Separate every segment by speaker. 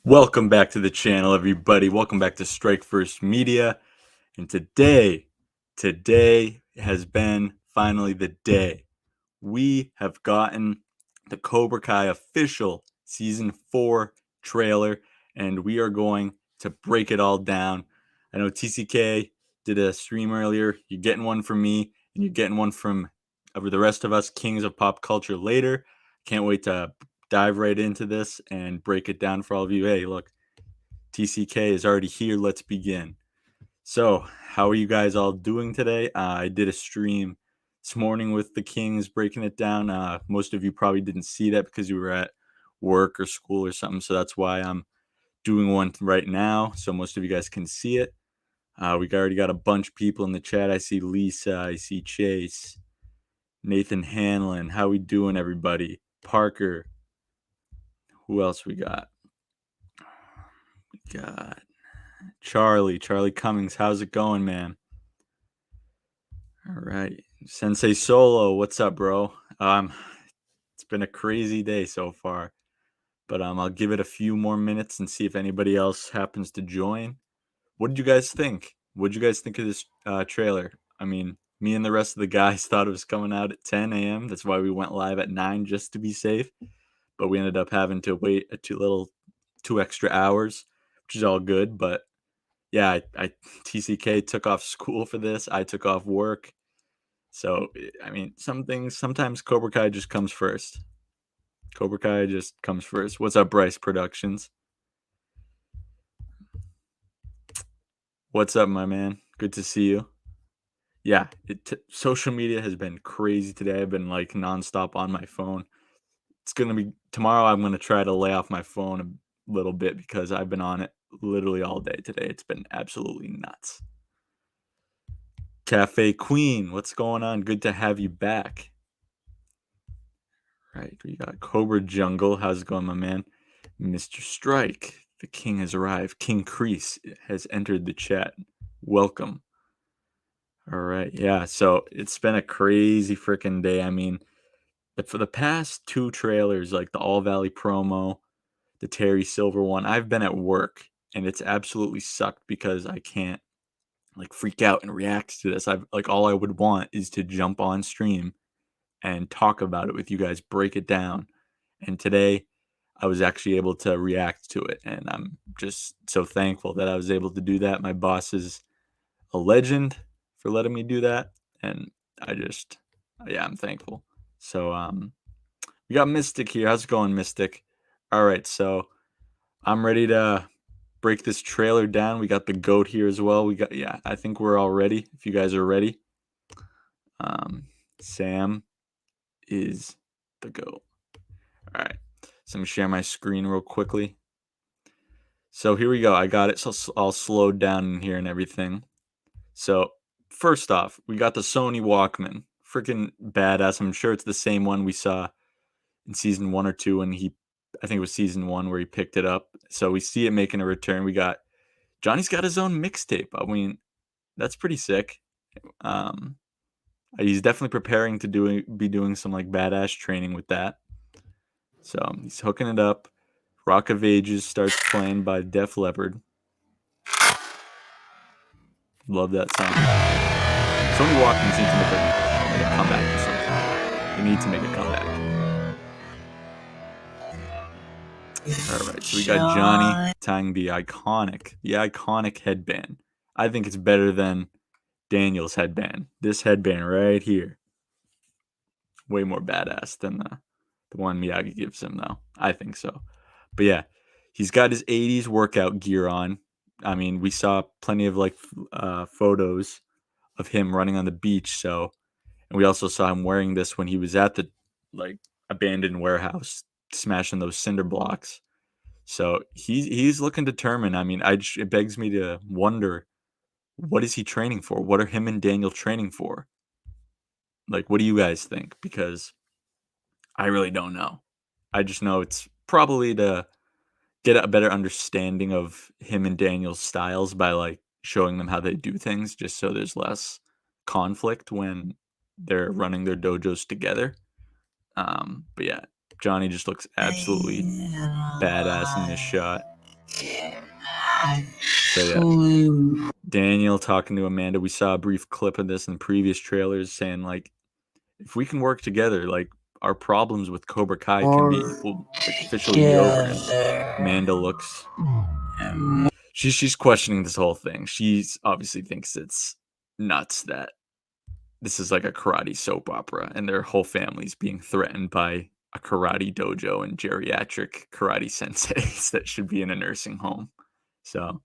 Speaker 1: Welcome back to the channel, everybody. Welcome back to Strike First Media. And today has been finally the day. We have gotten the Cobra Kai official Season 4 trailer, and we are going to break it all down. I know TCK did a stream earlier. You're getting one from me, and you're getting one from the rest of us kings of pop culture later. Can't wait to dive right into this and break it down for all of you. Hey, look, TCK is already here. Let's begin. So, how are you guys all doing today? I did a stream this morning with the Kings breaking it down. Most of you probably didn't see that because you were at work or school or something. So that's why I'm doing one right now. So most of you guys can see it. We already got a bunch of people in the chat. I see Lisa. I see Chase. Nathan Hanlon. How we doing, everybody? Parker. Who else we got? We got Charlie Cummings. How's it going, man? All right. Sensei Solo, what's up, bro? It's been a crazy day so far, but I'll give it a few more minutes and see if anybody else happens to join. What did you guys think? What did you guys think of this trailer? I mean, me and the rest of the guys thought it was coming out at 10 a.m. That's why we went live at 9 just to be safe, but we ended up having to wait two extra hours, which is all good. But yeah, I TCK took off school for this. I took off work. So, I mean, sometimes Cobra Kai just comes first. Cobra Kai just comes first. What's up, Bryce Productions? What's up, my man? Good to see you. Yeah, social media has been crazy today. I've been like nonstop on my phone. It's going to be tomorrow. I'm going to try to lay off my phone a little bit because I've been on it literally all day today. It's been absolutely nuts. Cafe Queen, what's going on? Good to have you back. Right, we got Cobra Jungle. How's it going, my man? Mr. Strike, the king has arrived. King Crease has entered the chat. Welcome. All right, yeah, so it's been a crazy freaking day. I mean, for the past two trailers, like the All Valley promo, the Terry Silver one, I've been at work, and it's absolutely sucked because I can't like freak out and react to this. All I would want is to jump on stream and talk about it with you guys, break it down. And today I was actually able to react to it, and I'm just so thankful that I was able to do that. My boss is a legend for letting me do that, and I'm thankful. So we got Mystic here. How's it going, Mystic? All right, so I'm ready to break this trailer down. We got the goat here as well. I think we're all ready. If you guys are ready, Sam is the goat. All right, so let me share my screen real quickly. So here we go. I got it. So I'll slow down in here and everything. So first off, we got the Sony Walkman. Freaking badass. I'm sure it's the same one we saw in season 1 or 2 when I think it was season 1 where he picked it up. So we see it making a return. Johnny's got his own mixtape. I mean, that's pretty sick. He's definitely preparing to be doing some like badass training with that. So he's hooking it up. Rock of Ages starts playing by Def Leppard. Love that song. Sony Walkmans need to make a comeback or something. They need to make a comeback. All right, so we got Johnny tying the iconic headband. I think it's better than Daniel's headband. This headband right here, way more badass than the one Miyagi gives him, though. I think so. But yeah, he's got his 80s workout gear on. I mean, we saw plenty of like photos of him running on the beach. And we also saw him wearing this when he was at the like abandoned warehouse, smashing those cinder blocks. So he's looking determined. I mean, it begs me to wonder, what is he training for? What are him and Daniel training for? Like, what do you guys think? Because I really don't know. I just know it's probably to get a better understanding of him and Daniel's styles by like showing them how they do things, just so there's less conflict when they're running their dojos together. But yeah, Johnny just looks absolutely badass in this shot. So yeah, Daniel talking to Amanda. We saw a brief clip of this in previous trailers saying like, if we can work together, like our problems with Cobra Kai will like officially be over. And Amanda looks, she's questioning this whole thing. She's obviously thinks it's nuts that this is like a karate soap opera and their whole family's being threatened by a karate dojo and geriatric karate senseis that should be in a nursing home. So,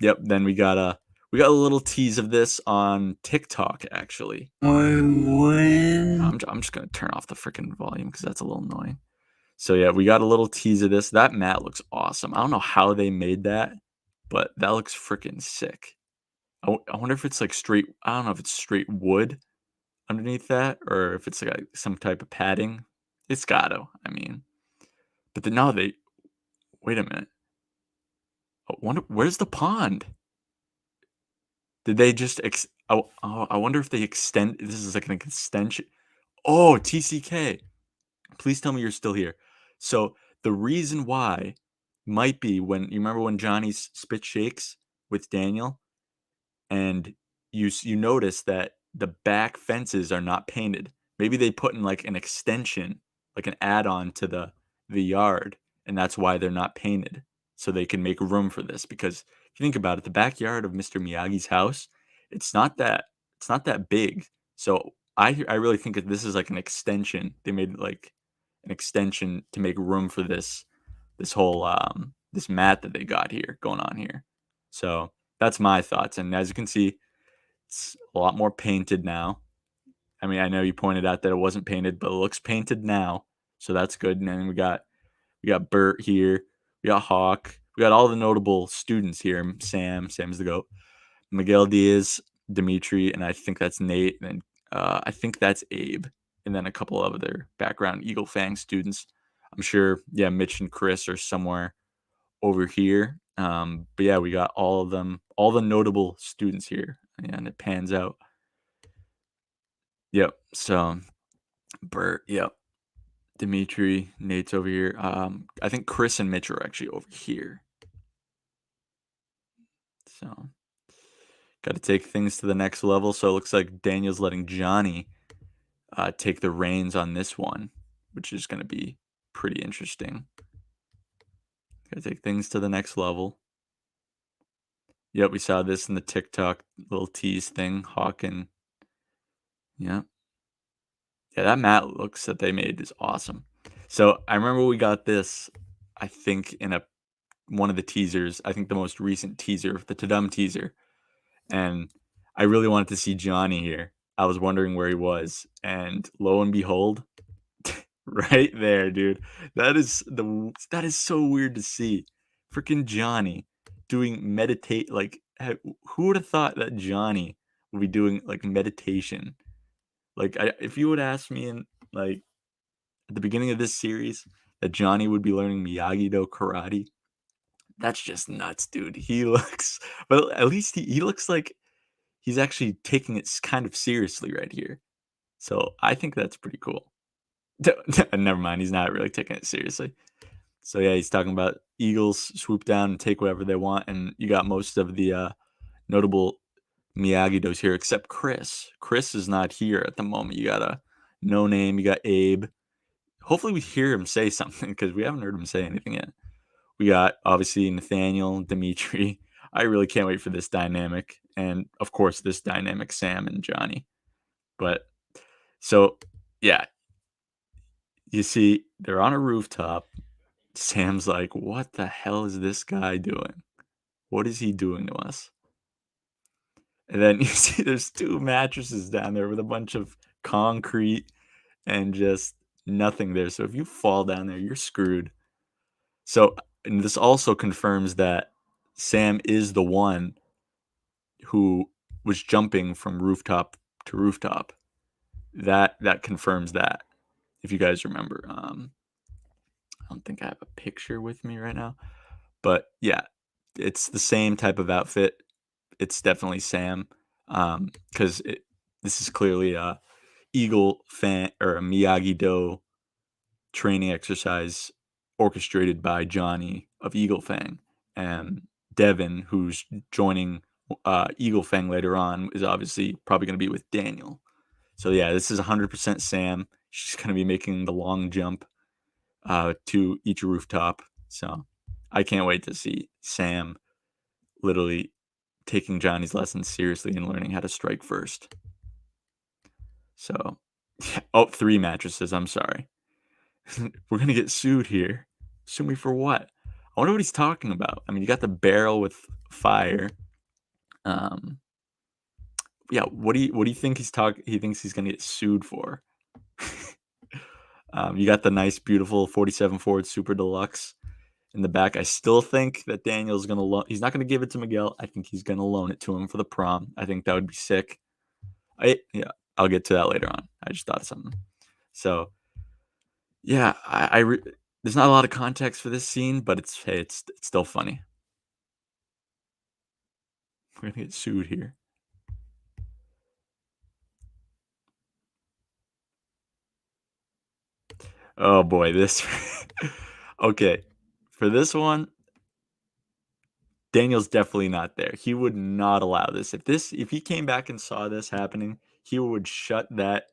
Speaker 1: yep. Then we got a little tease of this on TikTok. Actually, I'm just gonna turn off the freaking volume because that's a little annoying. So yeah, we got a little tease of this. That mat looks awesome. I don't know how they made that, but that looks freaking sick. I wonder if it's like straight. I don't know if it's straight wood underneath that or if it's like some type of padding. It's gotta. I mean, but then now they. Wait a minute. I wonder where's the pond? Did they just? I wonder if they extend. This is like an extension. Oh, TCK. Please tell me you're still here. So the reason why might be when you remember when Johnny spit shakes with Daniel, and you notice that the back fences are not painted. Maybe they put in like an extension, like an add-on to the yard, and that's why they're not painted, so they can make room for this. Because if you think about it, the backyard of Mr. Miyagi's house, it's not that big. So I really think that this is like an extension. They made like an extension to make room for this whole this mat that they got here going on here. So that's my thoughts. And as you can see, it's a lot more painted now. I mean, I know you pointed out that it wasn't painted, but it looks painted now. So that's good. And then we got Bert here. We got Hawk. We got all the notable students here. Sam's the GOAT. Miguel Diaz, Dimitri, and I think that's Nate. And I think that's Abe. And then a couple of other background Eagle Fang students. I'm sure, yeah, Mitch and Chris are somewhere over here. But yeah, we got all of them, all the notable students here. And it pans out. Yep. So Bert, yep. Dimitri, Nate's over here. I think Chris and Mitch are actually over here. So got to take things to the next level. So it looks like Daniel's letting Johnny take the reins on this one, which is going to be pretty interesting. Got to take things to the next level. Yep, we saw this in the TikTok little tease thing. Hawk and yeah. Yeah, that mat looks that they made is awesome. So I remember we got this, I think, in one of the teasers. I think the most recent teaser, the Tadum teaser. And I really wanted to see Johnny here. I was wondering where he was. And lo and behold, right there, dude. That is so weird to see. Freaking Johnny doing meditate. Like, who would have thought that Johnny would be doing like meditation? Like, if you would ask me in like at the beginning of this series that Johnny would be learning Miyagi-Do karate, that's just nuts, dude. He looks, but at least he looks like he's actually taking it kind of seriously right here. So I think that's pretty cool. Never mind, he's not really taking it seriously. So yeah, he's talking about Eagles swoop down and take whatever they want, and you got most of the notable Miyagi-Dos here, except Chris. Chris is not here at the moment. You got a No Name, you got Abe. Hopefully we hear him say something because we haven't heard him say anything yet. We got obviously Nathaniel, Dimitri. I really can't wait for this dynamic, and of course this dynamic, Sam and Johnny. But so yeah, you see they're on a rooftop. Sam's like, "What the hell is this guy doing? What is he doing to us?" And then you see there's two mattresses down there with a bunch of concrete and just nothing there. So if you fall down there, you're screwed. So and this also confirms that Sam is the one who was jumping from rooftop to rooftop. That confirms that. If you guys remember, I don't think I have a picture with me right now, but yeah, it's the same type of outfit. It's definitely Sam, because this is clearly a Eagle fan or a Miyagi-Do training exercise orchestrated by Johnny of Eagle Fang. and Devin, who's joining Eagle Fang later on, is obviously probably going to be with Daniel. So yeah, this is 100% Sam. She's going to be making the long jump to each rooftop. So I can't wait to see Sam literally taking Johnny's lessons seriously and learning how to strike first. So, oh, 3 mattresses. I'm sorry. We're going to get sued here. Sue me for what? I wonder what he's talking about. I mean, you got the barrel with fire. Yeah, what do you think he thinks he's going to get sued for? You got the nice, beautiful 47 Ford Super Deluxe in the back. I still think that Daniel's going to loan. He's not going to give it to Miguel. I think he's going to loan it to him for the prom. I think that would be sick. I'll get to that later on. I just thought of something. So, yeah, there's not a lot of context for this scene, but it's still funny. We're gonna get sued here. Oh boy, this. Okay, for this one, Daniel's definitely not there. He would not allow this. If he came back and saw this happening, he would shut that,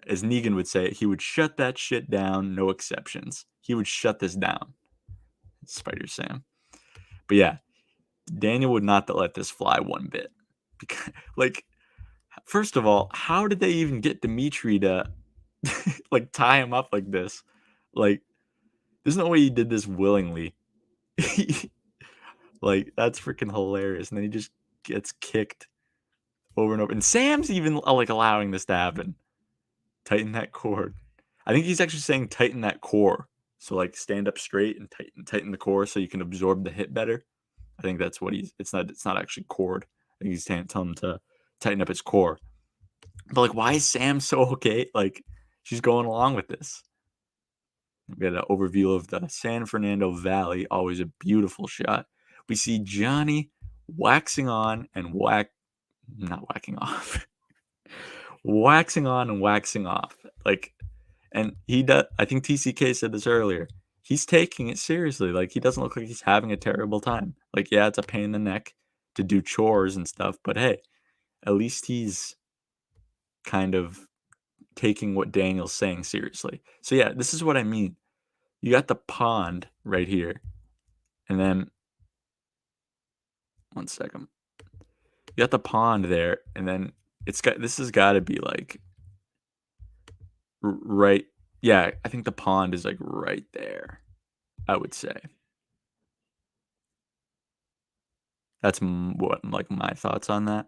Speaker 1: as Negan would say, he would shut that shit down, no exceptions. He would shut this down. Spider Sam. But yeah, Daniel would not let this fly one bit. Because, like, first of all, how did they even get Dimitri to like tie him up like this? Like, there's no way he did this willingly. Like, that's freaking hilarious. And then he just gets kicked over and over. And Sam's even like allowing this to happen. Tighten that cord. I think he's actually saying tighten that core. So like stand up straight and tighten the core so you can absorb the hit better. I think that's what it's not actually cord. I think he's telling him to tighten up his core. But like, why is Sam so okay? Like, she's going along with this. We got an overview of the San Fernando Valley. Always a beautiful shot. We see Johnny waxing on and not whacking off. Waxing on and waxing off. Like, and he does. I think TCK said this earlier. He's taking it seriously. Like, he doesn't look like he's having a terrible time. Like, yeah, it's a pain in the neck to do chores and stuff, but hey, at least he's kind of taking what Daniel's saying seriously. So yeah, this is what I mean. You got the pond right here, and then one second. You got the pond there, and then this has got to be like right. Yeah, I think the pond is like right there. I would say that's what like my thoughts on that.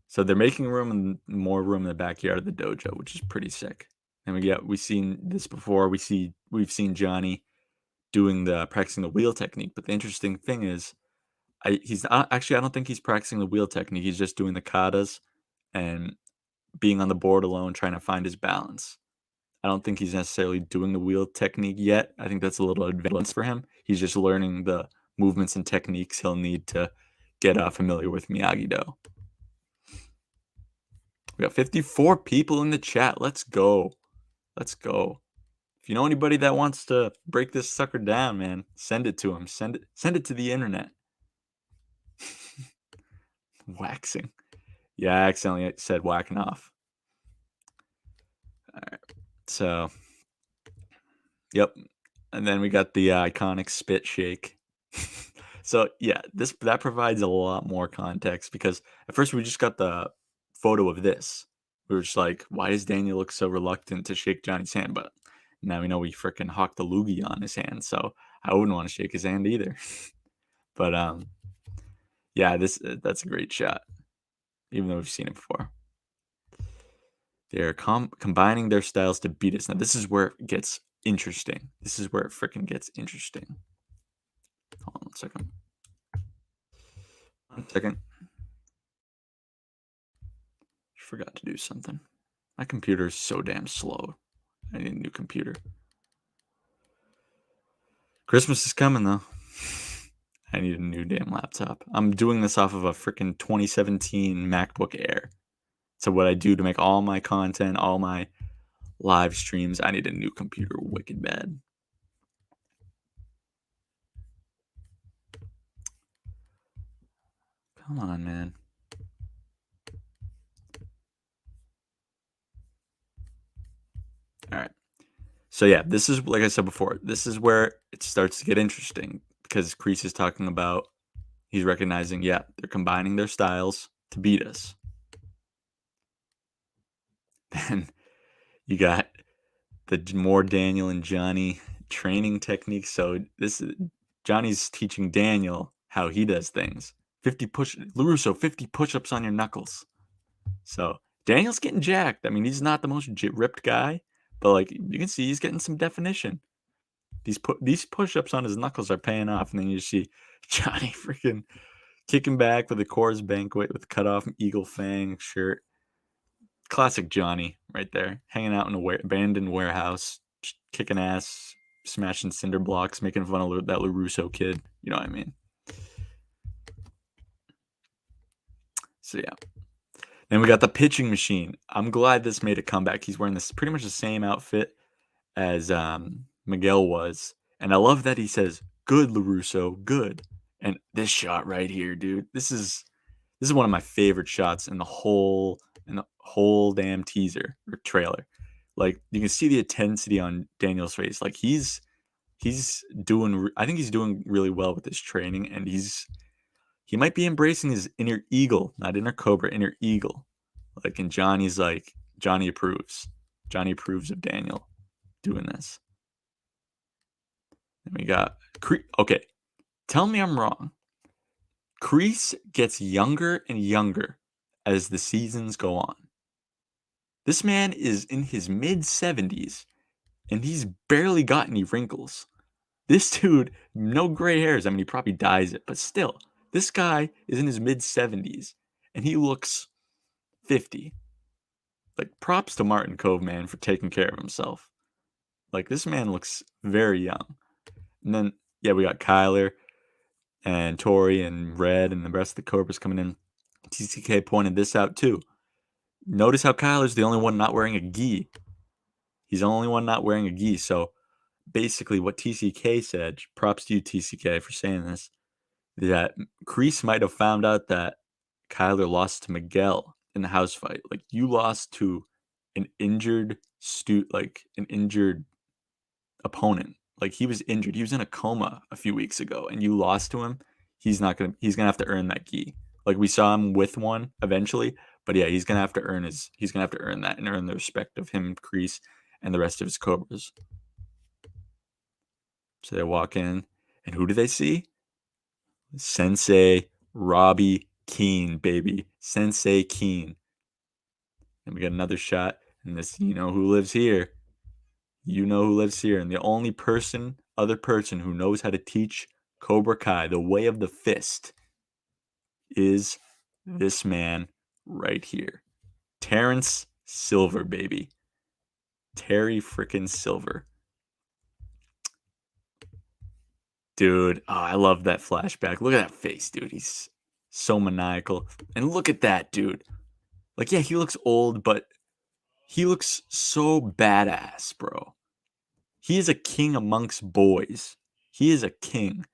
Speaker 1: So they're making room and more room in the backyard of the dojo, which is pretty sick. And we've seen this before. We've seen Johnny doing practicing the wheel technique. But the interesting thing is, I don't think he's practicing the wheel technique. He's just doing the katas and being on the board alone, trying to find his balance. I don't think he's necessarily doing the wheel technique yet. I think that's a little advanced for him. He's just learning the movements and techniques he'll need to get familiar with Miyagi-Do. We got 54 people in the chat. Let's go. Let's go. If you know anybody that wants to break this sucker down, man, send it to him. Send it to the internet. Waxing. Yeah, I accidentally said whacking off. All right. So, yep. And then we got the iconic spit shake. So, yeah, that provides a lot more context because at first we just got the photo of this. We were just like, why does Daniel look so reluctant to shake Johnny's hand? But now we know we freaking hawked the loogie on his hand, so I wouldn't want to shake his hand either. But yeah, that's a great shot, even though we've seen it before. They're combining their styles to beat us. Now this is where it gets interesting. This is where it freaking gets interesting. Hold on 1 second. 1 second. Forgot to do something. My computer is so damn slow. I need a new computer. Christmas is coming though. I need a new damn laptop. I'm doing this off of a freaking 2017 MacBook Air. So what I do to make all my content, all my live streams, I need a new computer wicked bad. Come on, man. All right. So yeah, this is, like I said before, this is where it starts to get interesting because Kreese is talking about, he's recognizing, yeah, they're combining their styles to beat us. Then you got the more Daniel and Johnny training techniques. So this is Johnny's teaching Daniel how he does things. 50 push-ups on your knuckles. So Daniel's getting jacked. I mean, he's not the most ripped guy, but like you can see, he's getting some definition. These push-ups on his knuckles are paying off, and then you see Johnny freaking kicking back with a Coors Banquet with cut off eagle fang shirt. Classic Johnny right there, hanging out in a abandoned warehouse, kicking ass, smashing cinder blocks, making fun of that LaRusso kid. You know what I mean? So yeah. Then we got the pitching machine. I'm glad this made a comeback. He's wearing this pretty much the same outfit as Miguel was, and I love that he says, "Good, LaRusso, good." And this shot right here, dude, this is one of my favorite shots in the whole damn teaser or trailer. Like you can see the intensity on Daniel's face. Like he's doing. I think he's doing really well with his training, and he might be embracing his inner eagle, not inner cobra, inner eagle. Like, and Johnny's like, Johnny approves. Johnny approves of Daniel doing this. And we got okay. Tell me I'm wrong. Kreese gets younger and younger as the seasons go on. This man is in his mid-70s, and he's barely got any wrinkles. This dude, no gray hairs. I mean, he probably dyes it, but still, this guy is in his mid-70s, and he looks 50. Like, props to Martin Cove, man, for taking care of himself. Like, this man looks very young. And then, yeah, we got Kyler and Tori and Red and the rest of the Cobras coming in. TCK pointed this out too. Notice how Kyler's the only one not wearing a gi. He's the only one not wearing a gi. So basically what TCK said, props to you, TCK, for saying this, that Kreese might have found out that Kyler lost to Miguel in the house fight. Like, you lost to an injured an injured opponent. Like, he was injured. He was in a coma a few weeks ago, and you lost to him. He's gonna have to earn that gi. Like, we saw him with one eventually, but yeah, he's gonna have to earn that and earn the respect of him, Kreese, and the rest of his Cobras. So they walk in, and who do they see? Sensei Robbie Keene, baby. Sensei Keene. And we got another shot, and this, you know who lives here. You know who lives here. And the only other person who knows how to teach Cobra Kai, the way of the fist, is this man right here. Terrence Silver, baby. Terry freaking Silver. Dude, I love that flashback. Look at that face, dude. He's so maniacal. And look at that, dude. Like, yeah, he looks old, but he looks so badass, bro. He is a king amongst boys. He is a king.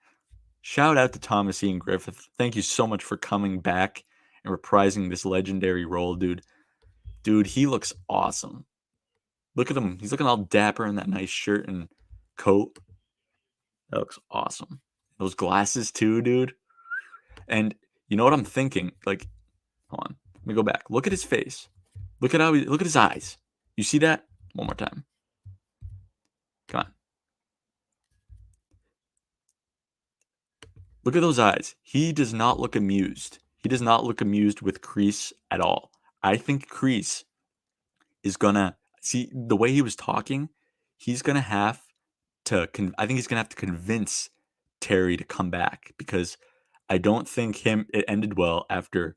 Speaker 1: Shout out to Thomas Ian Griffith. Thank you so much for coming back and reprising this legendary role, dude. Dude, he looks awesome. Look at him. He's looking all dapper in that nice shirt and coat. That looks awesome. Those glasses too, dude. And you know what I'm thinking? Like, hold on. Let me go back. Look at his face. Look at his eyes. You see that? One more time. Come on. Look at those eyes. He does not look amused. He does not look amused with Kreese at all. I think Kreese is gonna see the way he was talking. He's gonna have to. I think he's gonna have to convince Terry to come back because I don't think it ended well after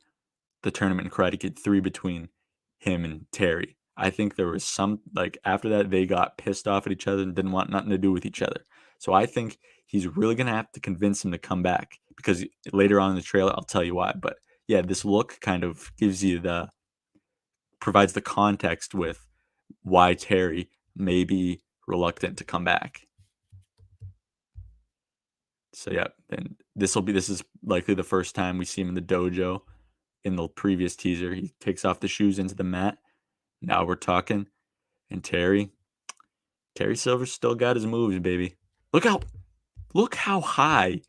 Speaker 1: the tournament in Karate Kid 3 between him and Terry. I think there was some, like, after that, they got pissed off at each other and didn't want nothing to do with each other. So I think he's really going to have to convince him to come back because later on in the trailer, I'll tell you why. But yeah, this look kind of provides the context with why Terry may be reluctant to come back. So yeah, and this is likely the first time we see him in the dojo. In the previous teaser, he takes off the shoes into the mat. Now we're talking, and Terry Silver's still got his moves, baby. Look how high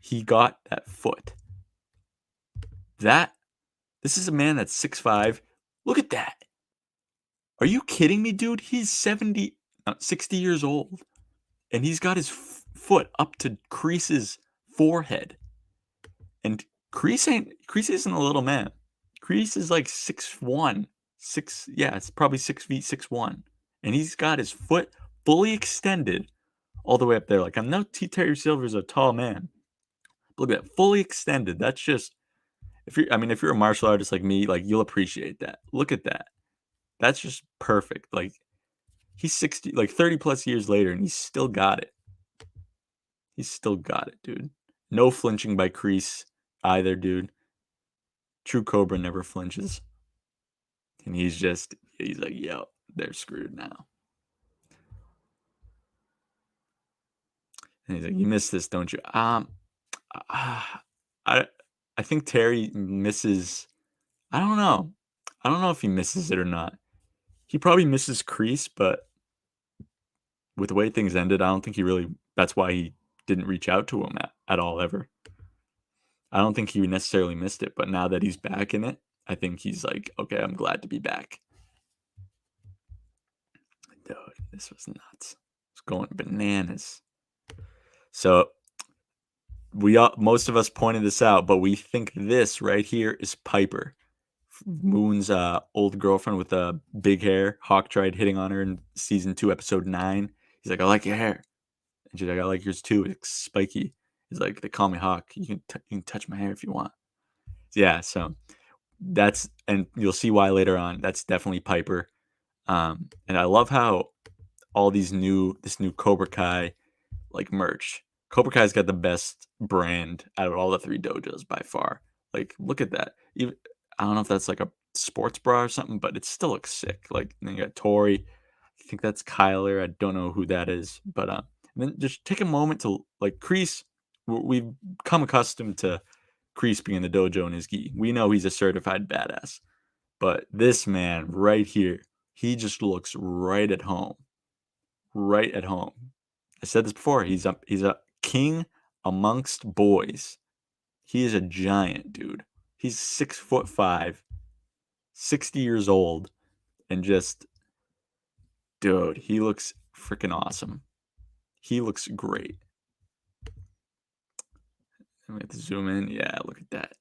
Speaker 1: he got that foot. This is a man that's 6'5". Look at that. Are you kidding me, dude? He's 60 years old, and he's got his foot up to Kreese's forehead. And Kreese isn't a little man. Kreese is like 6'1". It's probably 6 feet 6'1". And he's got his foot fully extended all the way up there. Like, I know Terry Silver's a tall man. Look at that, fully extended. That's just if you're a martial artist like me, like, you'll appreciate that. Look at that. That's just perfect. Like, he's 60, like 30 plus years later, and he's still got it. He's still got it, dude. No flinching by Kreese either, dude. True Cobra never flinches. And he's like, yo, they're screwed now. And he's like, you missed this, don't you? I think Terry misses. I don't know. I don't know if he misses it or not. He probably misses Kreese, but with the way things ended, I don't think he really. That's why he didn't reach out to him at all ever. I don't think he necessarily missed it, but now that he's back in it, I think he's like, okay, I'm glad to be back. Dude, this was nuts. It's going bananas. So most of us pointed this out, but we think this right here is Piper, Moon's old girlfriend with big hair. Hawk tried hitting on her in season 2, episode 9. He's like, I like your hair. And she's like, I like yours too. It's spiky. He's like, they call me Hawk. You can touch my hair if you want. Yeah, so and you'll see why later on. That's definitely Piper. And I love how all this new Cobra Kai like merch. Cobra Kai's got the best brand out of all the 3 dojos by far. Like, look at that. Even, I don't know if that's like a sports bra or something, but it still looks sick. Like, and then you got Tori. I think that's Kyler. I don't know who that is, but then just take a moment to like Kreese. We've come accustomed to Kreese being in the dojo in his gi. We know he's a certified badass, but this man right here, he just looks right at home. Right at home. I said this before. He's a king amongst boys. He is a giant, dude. He's 6'5", 60 years old, and just, dude, he looks freaking awesome. He looks great. We have to zoom in. Yeah, look at that.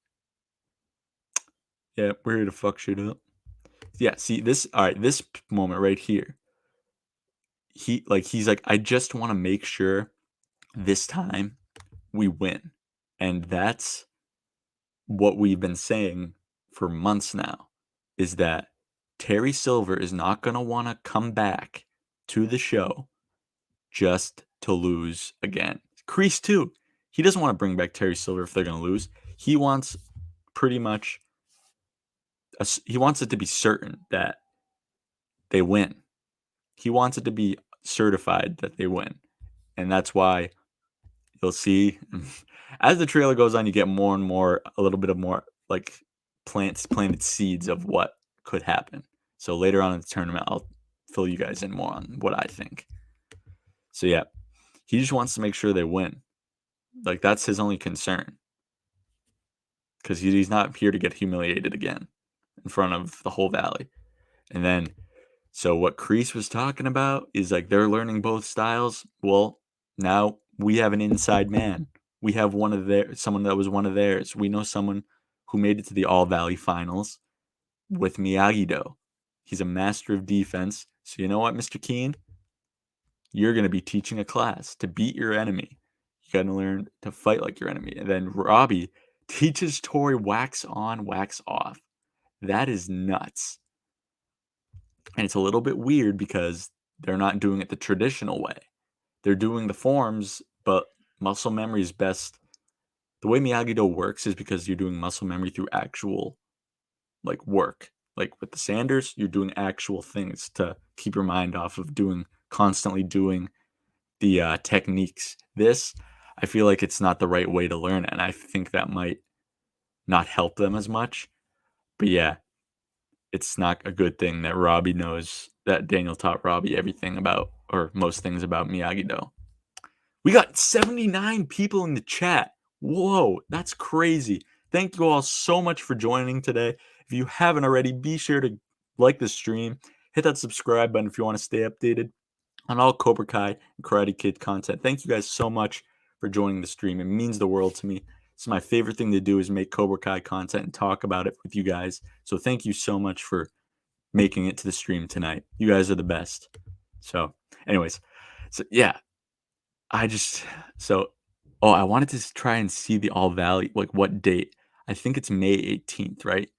Speaker 1: Yeah, we're here to fuck shit up. Yeah, see this. All right, this moment right here. He's like, I just want to make sure this time we win, and that's what we've been saying for months now, is that Terry Silver is not going to want to come back to the show just to lose again. Kreese too. He doesn't want to bring back Terry Silver if they're going to lose. He wants pretty much he wants it to be certain that they win. He wants it to be certified that they win. And that's why you'll see as the trailer goes on, you get more and more, a little bit of more like planted seeds of what could happen. So later on in the tournament, I'll fill you guys in more on what I think. So yeah, he just wants to make sure they win. Like, that's his only concern, because he's not here to get humiliated again in front of the whole valley. And then, so what Kreese was talking about is like they're learning both styles. Well, now we have an inside man. We have someone that was one of theirs. We know someone who made it to the All Valley Finals with Miyagi-Do. He's a master of defense. So you know what, Mr. Keen? You're going to be teaching a class to beat your enemy. You got to learn to fight like your enemy. And then Robbie teaches Tori wax on, wax off. That is nuts. And it's a little bit weird because they're not doing it the traditional way. They're doing the forms, but muscle memory is best. The way Miyagi-Do works is because you're doing muscle memory through actual like work. Like with the Sanders, you're doing actual things to keep your mind off of constantly doing the techniques. This, I feel like it's not the right way to learn it, and I think that might not help them as much. But yeah, it's not a good thing that Robbie knows that Daniel taught Robbie everything about, or most things about Miyagi-Do. We got 79 people in the chat. Whoa, that's crazy. Thank you all so much for joining today. If you haven't already, be sure to like the stream, hit that subscribe button if you want to stay updated on all Cobra Kai and Karate Kid content. Thank you guys so much for joining the stream. It means the world to me. It's my favorite thing to do is make Cobra Kai content and talk about it with you guys. So thank you so much for making it to the stream tonight. You guys are the best. So, anyways, so yeah, I just so I wanted to try and see the All Valley, like what date. I think it's May 18th, right?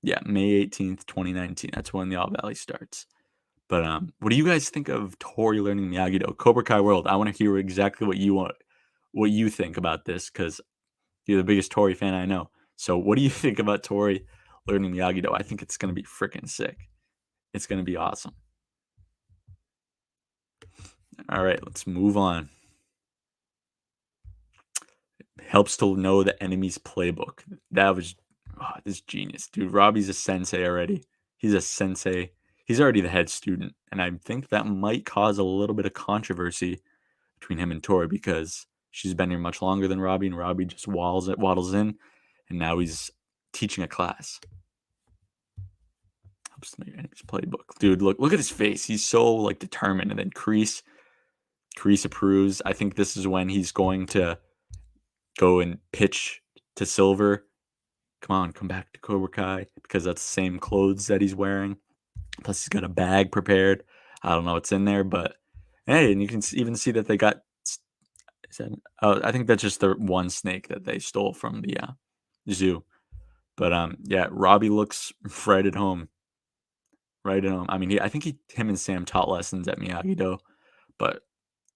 Speaker 1: Yeah, May 18th, 2019. That's when the All Valley starts. But what do you guys think of Tori learning Miyagi-Do? Cobra Kai World. I want to hear exactly what you think about this, because you're the biggest Tori fan I know. So what do you think about Tori learning Miyagi-Do? I think it's gonna be freaking sick. It's gonna be awesome. All right, let's move on. Helps to know the enemy's playbook. That was this genius, dude. Robbie's a sensei already. He's a sensei. He's already the head student, and I think that might cause a little bit of controversy between him and Tori, because she's been here much longer than Robbie, and Robbie just waddles in, and now he's teaching a class. Helps to know your enemy's playbook, dude. Look at his face. He's so like determined, and then Kreese approves. I think this is when he's going to go and pitch to Silver. Come on, come back to Cobra Kai, because that's the same clothes that he's wearing. Plus, he's got a bag prepared. I don't know what's in there, but hey, and you can even see that they got. I think that's just the one snake that they stole from the zoo. But yeah, Robbie looks right at home. Right at home. I mean, I think him and Sam taught lessons at Miyagi-Do, but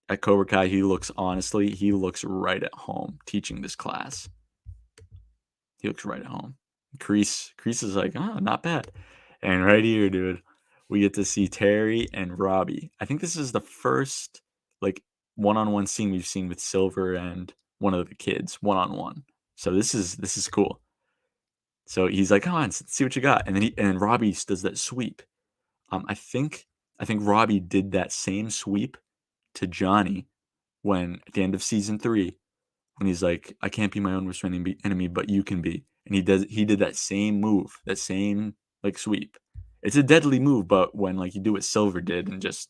Speaker 1: at Cobra Kai, he looks right at home teaching this class. He looks right at home. Kreese is like, not bad. And right here, dude, we get to see Terry and Robbie. I think this is the first like one-on-one scene we've seen with Silver and one of the kids one-on-one. So this is cool. So he's like, come on, see what you got. And then Robbie does that sweep. I think Robbie did that same sweep to Johnny when at the end of season 3, when he's like, I can't be my own worst enemy, but you can be. And he did that same move, that same like sweep. It's a deadly move, but when like you do what Silver did and just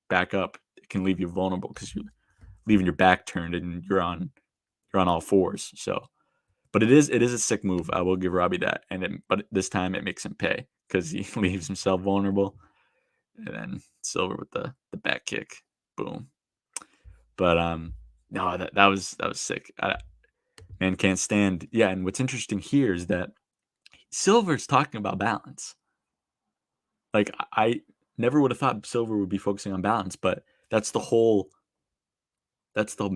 Speaker 1: back up, it can leave you vulnerable because you're leaving your back turned and you're on all fours. So, but it is a sick move. I will give Robbie that. But this time it makes him pay because he leaves himself vulnerable. And then Silver with the back kick, boom. But no, that was sick. Man can't stand. Yeah, and what's interesting here is that Silver's talking about balance. Like I never would have thought Silver would be focusing on balance, but that's the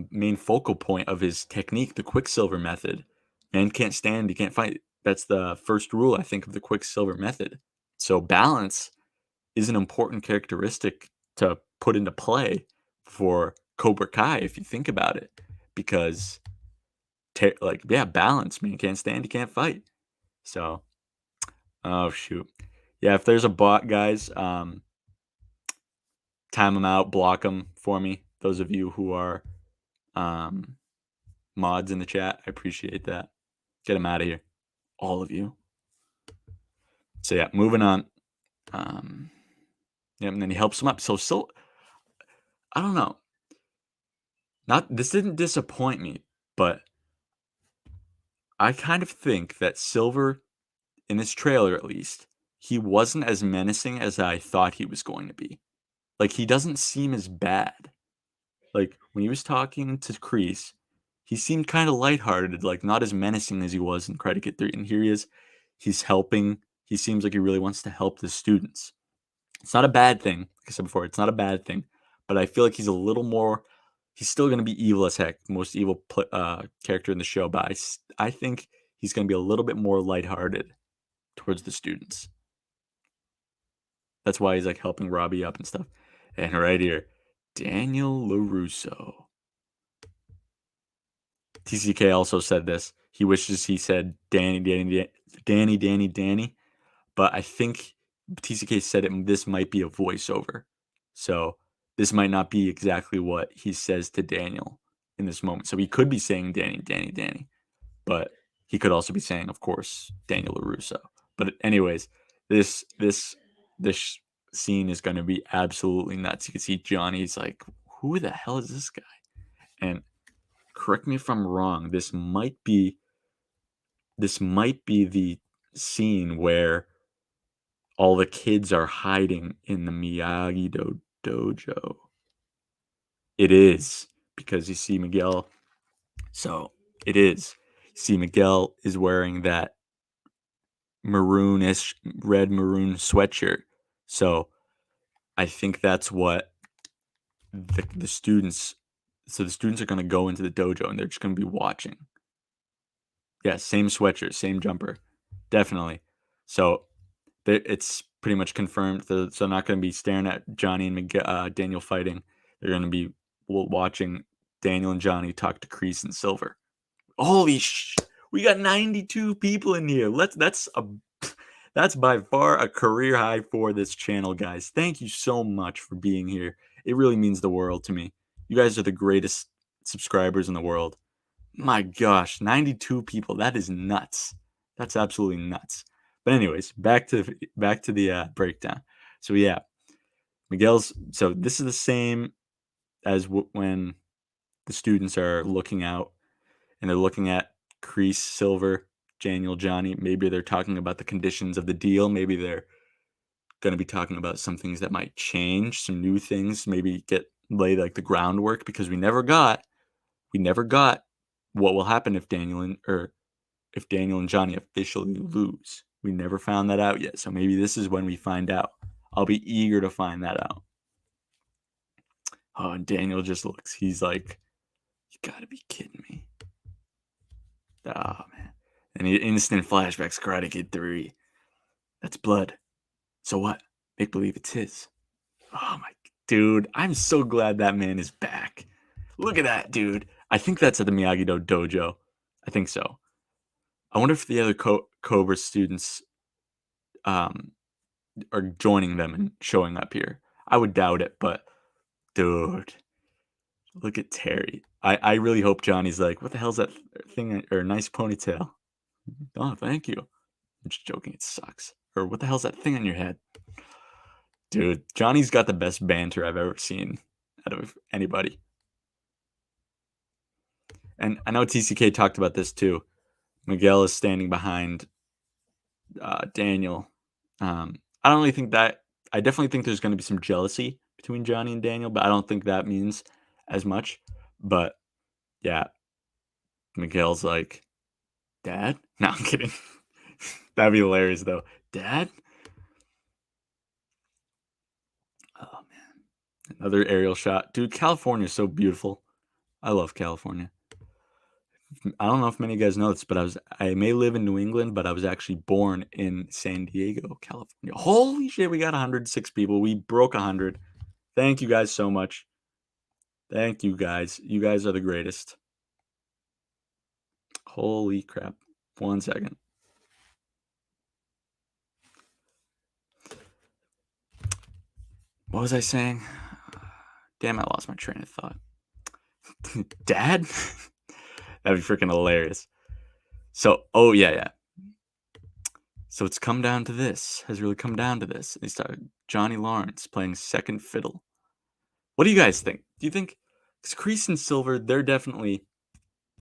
Speaker 1: main focal point of his technique, the Quicksilver method. Man can't stand, he can't fight. That's the first rule, I think, of the Quicksilver method. So balance is an important characteristic to put into play for Cobra Kai, if you think about it, because balance. Man can't stand, he can't fight. So, oh shoot, yeah. If there's a bot, guys, time them out, block them for me. Those of you who are mods in the chat, I appreciate that. Get them out of here, all of you. So yeah, moving on. Yeah, and then he helps him up. So I don't know. This didn't disappoint me, but I kind of think that Silver, in this trailer at least, he wasn't as menacing as I thought he was going to be. Like, he doesn't seem as bad. Like, when he was talking to Kreese, he seemed kind of lighthearted, like not as menacing as he was in Karate Kid 3. And here he is. He's helping. He seems like he really wants to help the students. It's not a bad thing. Like I said before, it's not a bad thing. But I feel like he's a little more. He's still going to be evil as heck, most evil character in the show. But I think he's going to be a little bit more lighthearted towards the students. That's why he's like helping Robbie up and stuff. And right here, Daniel LaRusso. TCK also said this. He wishes he said Danny, but I think TCK said this might be a voiceover. So this might not be exactly what he says to Daniel in this moment. So he could be saying Danny, but he could also be saying, of course, Daniel LaRusso. But anyways, this scene is going to be absolutely nuts. You can see Johnny's like, who the hell is this guy? And correct me if I'm wrong, this might be the scene where all the kids are hiding in the Miyagi dojo. It is, because you see Miguel. So it is. See, Miguel is wearing that maroonish, red maroon sweatshirt. So I think that's what the students. So the students are going to go into the dojo and they're just going to be watching. Yeah, same sweatshirt, same jumper, definitely. So it's pretty much confirmed. So they're not going to be staring at Johnny and Daniel fighting. They're going to be watching Daniel and Johnny talk to Kreese and Silver. Holy we got 92 people in here. That's by far a career high for this channel, guys. Thank you so much for being here. It really means the world to me. You guys are the greatest subscribers in the world. My gosh, 92 people. That is nuts. That's absolutely nuts. But anyways, back to the breakdown. So yeah, Miguel's. So this is the same as when the students are looking out and they're looking at Kreese, Silver, Daniel, Johnny. Maybe they're talking about the conditions of the deal. Maybe they're going to be talking about some things that might change, some new things. Maybe lay like the groundwork, because we never got what will happen if Daniel and Johnny officially lose. We never found that out yet. So maybe this is when we find out. I'll be eager to find that out. Oh, and Daniel just looks. He's like, you gotta be kidding me. Oh, man. And instant flashbacks, Karate Kid 3. That's blood. So what? Make believe it's his. Oh, my. Dude, I'm so glad that man is back. Look at that, dude. I think that's at the Miyagi-Do dojo. I think so. I wonder if the other Cobra students are joining them and showing up here. I would doubt it, but dude, look at Terry. I really hope Johnny's like, what the hell's that thing, or nice ponytail? Oh, thank you. I'm just joking, it sucks. Or what the hell's that thing on your head? Dude, Johnny's got the best banter I've ever seen out of anybody. And I know TCK talked about this too. Miguel is standing behind Daniel. I don't really think that. I definitely think there's going to be some jealousy between Johnny and Daniel, but I don't think that means as much. But yeah, Miguel's like, Dad? No, I'm kidding. That'd be hilarious though. Dad? Oh man, another aerial shot, dude. California is so beautiful. I love California. I don't know if many of you guys know this, but I may live in New England, but I was actually born in San Diego, California. Holy shit, we got 106 people. We broke 100. Thank you guys so much. Thank you guys. You guys are the greatest. Holy crap. 1 second. What was I saying? Damn, I lost my train of thought. Dad? That'd be freaking hilarious. So, oh yeah. So it's come down to this. Has really come down to this. They started Johnny Lawrence playing second fiddle. What do you guys think? Do you think, because Kreese and Silver, they're definitely,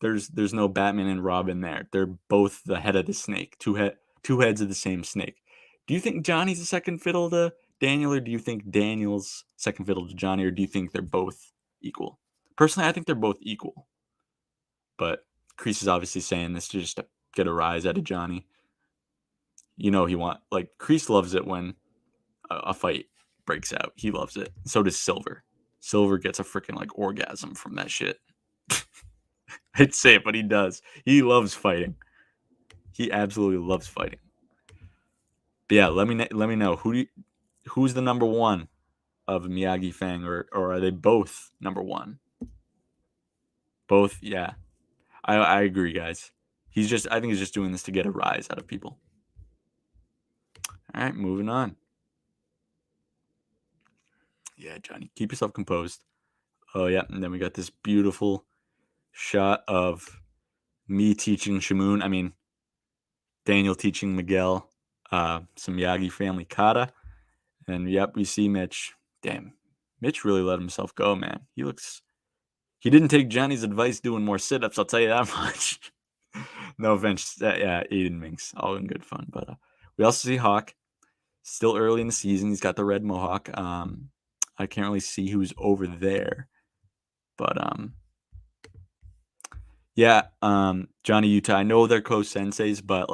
Speaker 1: there's no Batman and Robin there. They're both the head of the snake, two heads of the same snake. Do you think Johnny's a second fiddle to Daniel, or do you think Daniel's second fiddle to Johnny, or do you think they're both equal? Personally, I think they're both equal. But Kreese is obviously saying this to just get a rise out of Johnny. You know, Kreese loves it when a fight breaks out. He loves it. So does Silver. Silver gets a freaking orgasm from that shit. I'd say it, but he does. He loves fighting. He absolutely loves fighting. But yeah, let me know who's the number one of Miyagi Fang, or are they both number one? Both, yeah. I agree, guys. I think he's just doing this to get a rise out of people. All right, moving on. Yeah, Johnny, keep yourself composed. Oh, yeah, and then we got this beautiful shot of me teaching Daniel teaching Miguel some Miyagi family kata. And, yep, we see Mitch. Damn, Mitch really let himself go, man. He didn't take Johnny's advice doing more sit-ups, I'll tell you that much. No offense. Yeah, Aiden Minks, all in good fun. But we also see Hawk. Still early in the season. He's got the red mohawk. I can't really see who's over there. But yeah, Johnny Utah. I know they're co-senseis, but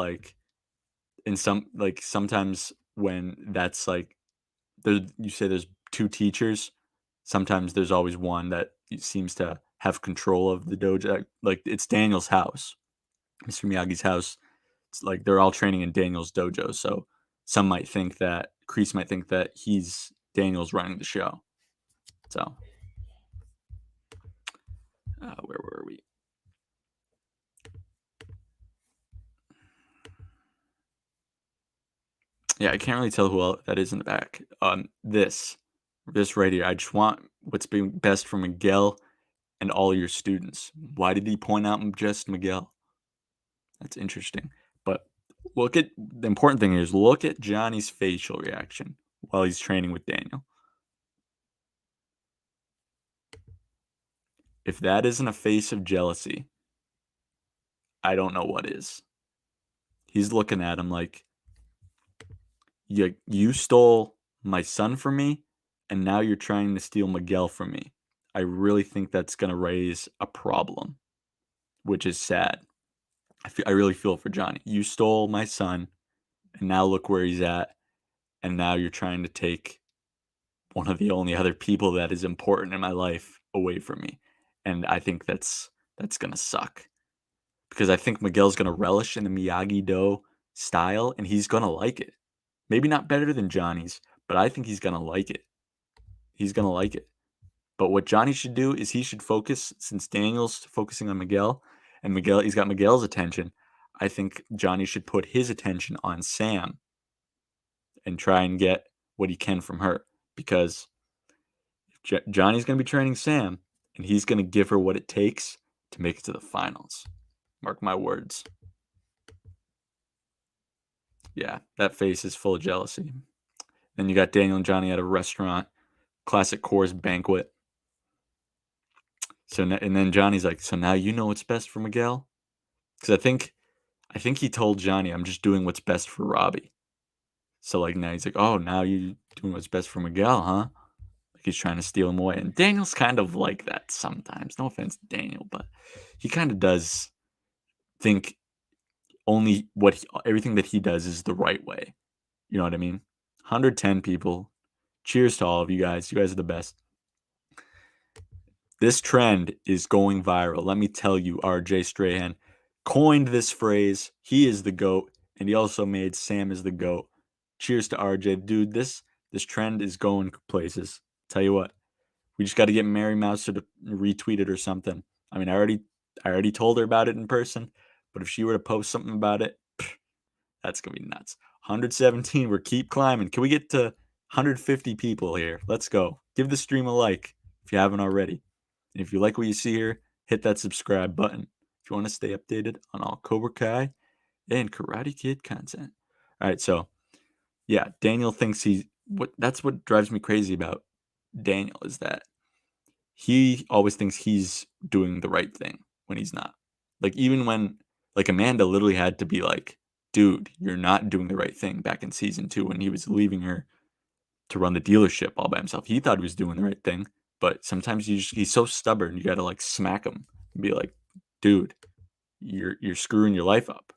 Speaker 1: sometimes when that's you say there's two teachers, sometimes there's always one that seems to have control of the dojo. Like it's Daniel's house, Mr. Miyagi's house. It's like they're all training in Daniel's dojo. So some might think that Kreese might think that Daniel's running the show. So where were we? Yeah, I can't really tell who else that is in the back. This right here. I just want what's being best for Miguel and all your students. Why did he point out just Miguel? That's interesting. But the important thing is look at Johnny's facial reaction while he's training with Daniel. If that isn't a face of jealousy, I don't know what is. He's looking at him like, you stole my son from me, and now you're trying to steal Miguel from me. I really think that's going to raise a problem, which is sad. I really feel for Johnny. You stole my son, and now look where he's at, and now you're trying to take one of the only other people that is important in my life away from me. And I think that's going to suck. Because I think Miguel's going to relish in the Miyagi-Do style, and he's going to like it. Maybe not better than Johnny's, but I think he's going to like it. He's going to like it. But what Johnny should do is he should focus, since Daniel's focusing on Miguel, and he's got Miguel's attention, I think Johnny should put his attention on Sam and try and get what he can from her. Because Johnny's going to be training Sam, and he's going to give her what it takes to make it to the finals. Mark my words. Yeah, that face is full of jealousy. Then you got Daniel and Johnny at a restaurant, classic Coors banquet. And then Johnny's like, so now you know what's best for Miguel? Because I think he told Johnny, I'm just doing what's best for Robbie. So now he's like, oh, now you doing what's best for Miguel, huh? Like he's trying to steal him away. And Daniel's kind of like that sometimes. No offense to Daniel, but he kind of does think only everything that he does is the right way. You know what I mean? 110 people. Cheers to all of you guys. You guys are the best. This trend is going viral. Let me tell you, RJ Strahan coined this phrase. He is the GOAT, and he also made Sam is the GOAT. Cheers to RJ. Dude, this trend is going places. Tell you what, we just got to get Mary Mouser to retweet it or something. I mean, I already told her about it in person, but if she were to post something about it, that's going to be nuts. 117, we're keep climbing. Can we get to 150 people here? Let's go. Give the stream a like if you haven't already. And if you like what you see here, hit that subscribe button if you want to stay updated on all Cobra Kai and Karate Kid content. All right, so yeah, Daniel thinks that's what drives me crazy about Daniel is that he always thinks he's doing the right thing when he's not. Even when Amanda literally had to be like, dude, you're not doing the right thing back in season 2 when he was leaving her to run the dealership all by himself. He thought he was doing the right thing, but sometimes he's so stubborn. You got to smack him and be like, dude, you're screwing your life up.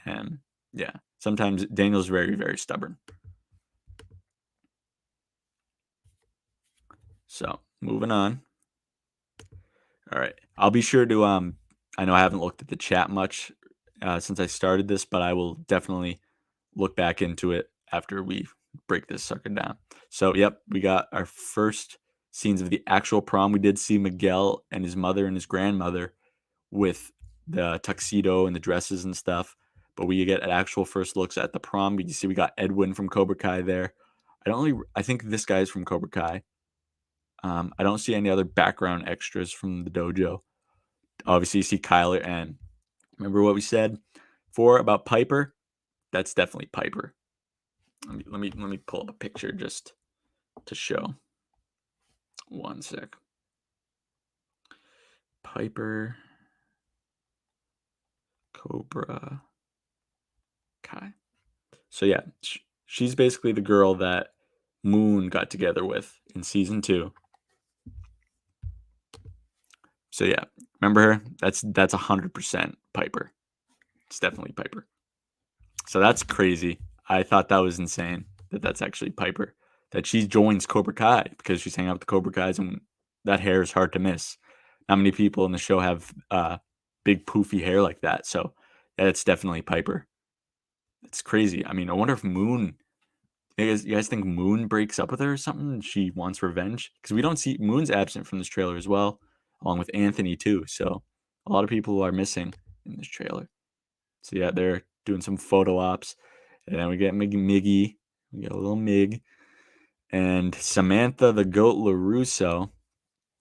Speaker 1: And yeah, sometimes Daniel's very, very stubborn. So moving on. All right, I'll be sure to I know I haven't looked at the chat much since I started this, but I will definitely look back into it after we break this sucker down. So, yep, we got our first scenes of the actual prom. We did see Miguel and his mother and his grandmother with
Speaker 2: the tuxedo and the dresses and stuff. But we get actual first looks at the prom. You see, we got Edwin from Cobra Kai there. I think this guy's from Cobra Kai. I don't see any other background extras from the dojo. Obviously, you see Kyler, and remember what we said before about Piper? That's definitely Piper. Let me pull up a picture just to show. One sec. Piper, Cobra Kai. So yeah, she's basically the girl that Moon got together with in season 2. So yeah, remember her? That's 100% Piper. It's definitely Piper. So that's crazy. I thought that was insane that that's actually Piper. That she joins Cobra Kai because she's hanging out with the Cobra Kais, and that hair is hard to miss. Not many people in the show have big poofy hair like that. So yeah, it's definitely Piper. It's crazy. I mean, I wonder if Moon. You guys think Moon breaks up with her or something? And she wants revenge because we don't see Moon's absent from this trailer as well, along with Anthony too. So a lot of people are missing in this trailer. So yeah, they're doing some photo ops, and then we get Miggy. We got a little Mig, and Samantha the Goat LaRusso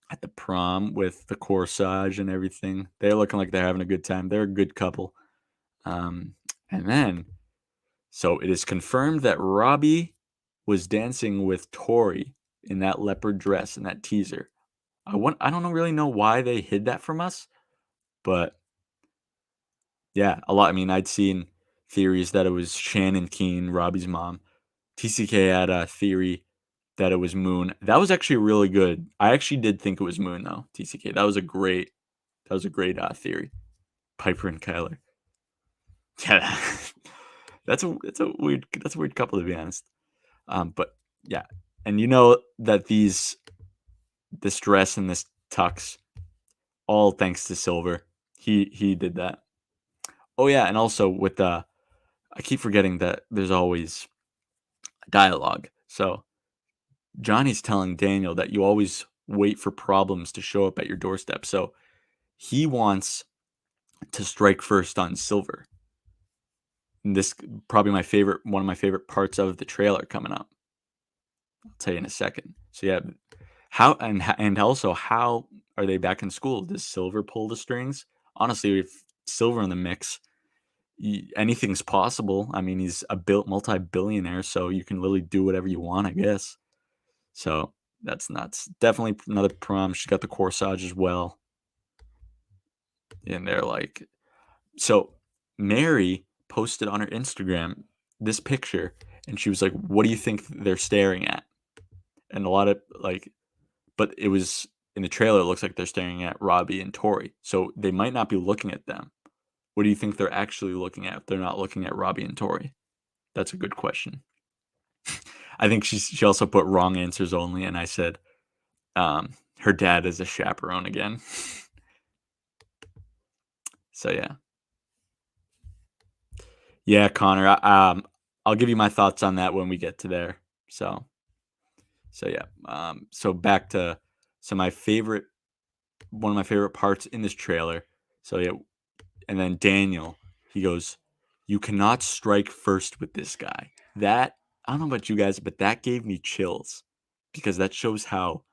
Speaker 2: at the prom with the corsage and everything. They're looking like they're having a good time. They're a good couple. And then, so it is confirmed that Robbie was dancing with Tori in that leopard dress in that teaser. I don't really know why they hid that from us, but yeah, a lot. I mean, I'd seen theories that it was Shannon Keene, Robbie's mom. TCK had a theory that it was Moon. That was actually really good. I actually did think it was Moon though. TCK. That was a great theory. Piper and Kyler. Yeah, that's a weird couple to be honest. But yeah, and you know that this dress and this tux, all thanks to Silver. He did that. Oh yeah, and also with I keep forgetting that there's always dialogue. So Johnny's telling Daniel that you always wait for problems to show up at your doorstep. So he wants to strike first on Silver. And this probably one of my favorite parts of the trailer coming up. I'll tell you in a second. So yeah, and also how are they back in school? Does Silver pull the strings? Honestly, if Silver in the mix, anything's possible. I mean, he's a multi-billionaire, so you can literally do whatever you want, I guess. So that's nuts. Definitely another prom. She's got the corsage as well. And they're like, so Mary posted on her Instagram this picture, and she was like, "What do you think they're staring at?" And a lot of but it was in the trailer. It looks like they're staring at Robbie and Tori, so they might not be looking at them. What do you think they're actually looking at if they're not looking at Robbie and Tori? That's a good question. I think she also put wrong answers only, and I said her dad is a chaperone again. So yeah, Connor. I'll give you my thoughts on that when we get to there. So yeah. So back to one of my favorite parts in this trailer. So yeah, and then Daniel, he goes, "You cannot strike first with this guy." That, I don't know about you guys, but that gave me chills because that shows how,